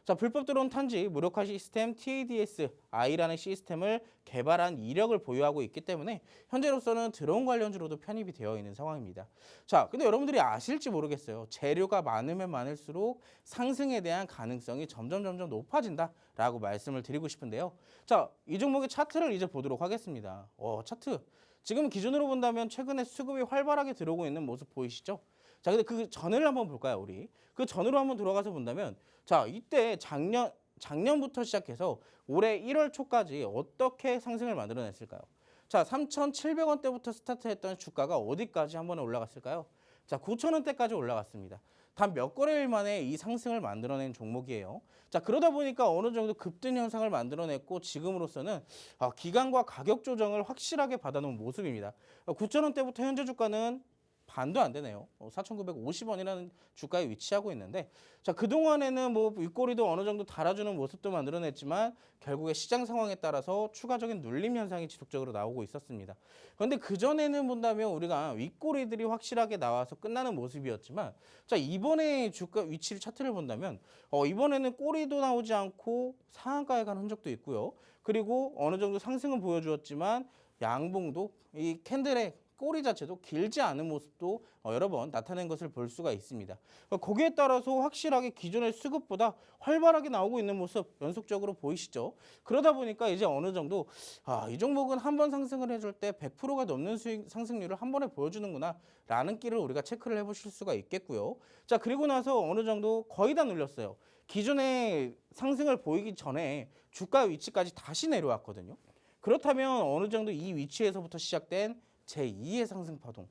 [SPEAKER 2] 자, 불법 드론探지 무력화 시스템 TADS-I라는 시스템을 개발한 이력을 보유하고 있기 때문에 현재로서는 드론 관련주로도 편입이 되어 있는 상황입니다. 자, 근데 여러분들이 아실지 모르겠어요. 재료가 많으면 많을수록 상승에 대한 가능성이 점점 높아진다라고 말씀을 드리고 싶은데요. 자, 이 종목의 차트를 이제 보도록 하겠습니다. 차트. 지금 기준으로 본다면 최근에 수급이 활발하게 들어오고 있는 모습 보이시죠? 자, 근데 그 전을 한번 볼까요, 우리? 그 전으로 한번 들어가서 본다면 자, 이때 작년부터 시작해서 올해 1월 초까지 어떻게 상승을 만들어냈을까요? 자, 3,700원대부터 스타트했던 주가가 어디까지 한 번에 올라갔을까요? 자, 9,000원대까지 올라갔습니다. 단 몇 거래일 만에 이 상승을 만들어낸 종목이에요. 자, 그러다 보니까 어느 정도 급등 현상을 만들어냈고 지금으로서는 기간과 가격 조정을 확실하게 받아놓은 모습입니다. 9,000원대부터 현재 주가는 반도 안 되네요. 4,950원이라는 주가에 위치하고 있는데 자, 그동안에는 뭐 윗꼬리도 어느 정도 달아주는 모습도 만들어냈지만 결국에 시장 상황에 따라서 추가적인 눌림 현상이 지속적으로 나오고 있었습니다. 그런데 그전에는 본다면 우리가 윗꼬리들이 확실하게 나와서 끝나는 모습이었지만 자, 이번에 주가 위치를 차트를 본다면 이번에는 꼬리도 나오지 않고 상한가에 간 흔적도 있고요. 그리고 어느 정도 상승은 보여주었지만 양봉도 이 캔들의 꼬리 자체도 길지 않은 모습도 여러 번 나타낸 것을 볼 수가 있습니다. 거기에 따라서 확실하게 기존의 수급보다 활발하게 나오고 있는 모습 연속적으로 보이시죠? 그러다 보니까 이제 어느 정도 이 종목은 한 번 상승을 해줄 때 100%가 넘는 수익 상승률을 한 번에 보여주는구나 라는 끼를 우리가 체크를 해보실 수가 있겠고요. 자, 그리고 나서 어느 정도 거의 다 눌렸어요. 기존의 상승을 보이기 전에 주가 위치까지 다시 내려왔거든요. 그렇다면 어느 정도 이 위치에서부터 시작된 제2의 상승 파동.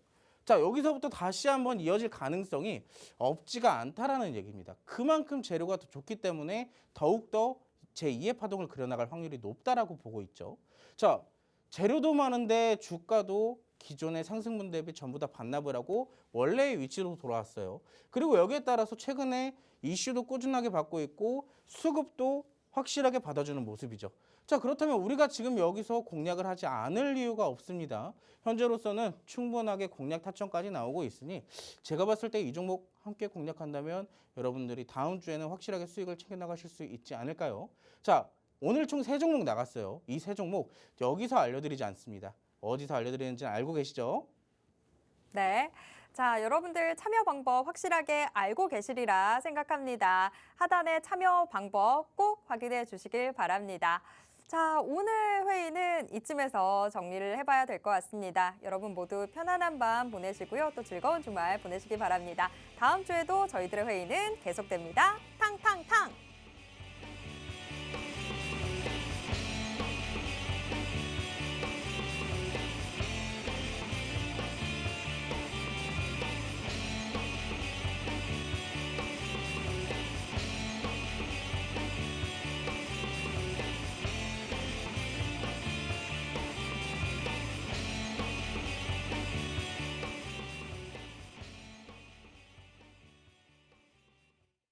[SPEAKER 2] 자, 여기서부터 다시 한번 이어질 가능성이 없지가 않다라는 얘기입니다. 그만큼 재료가 더 좋기 때문에 더욱더 제2의 파동을 그려나갈 확률이 높다라고 보고 있죠. 자, 재료도 많은데 주가도 기존의 상승분 대비 전부 다 반납을 하고 원래의 위치로 돌아왔어요. 그리고 여기에 따라서 최근에 이슈도 꾸준하게 받고 있고 수급도 확실하게 받아주는 모습이죠. 자, 그렇다면 우리가 지금 여기서 공략을 하지 않을 이유가 없습니다. 현재로서는 충분하게 공략 타점까지 나오고 있으니 제가 봤을 때 이 종목 함께 공략한다면 여러분들이 다음 주에는 확실하게 수익을 챙겨 나가실 수 있지 않을까요? 자, 오늘 총 3종목 나갔어요. 이 3종목 여기서 알려드리지 않습니다. 어디서 알려드리는지 알고 계시죠?
[SPEAKER 1] 네. 자, 여러분들 참여 방법 확실하게 알고 계시리라 생각합니다. 하단의 참여 방법 꼭 확인해 주시길 바랍니다. 자, 오늘 회의는 이쯤에서 정리를 해봐야 될 것 같습니다. 여러분 모두 편안한 밤 보내시고요. 또 즐거운 주말 보내시기 바랍니다. 다음 주에도 저희들의 회의는 계속됩니다. 탕탕탕!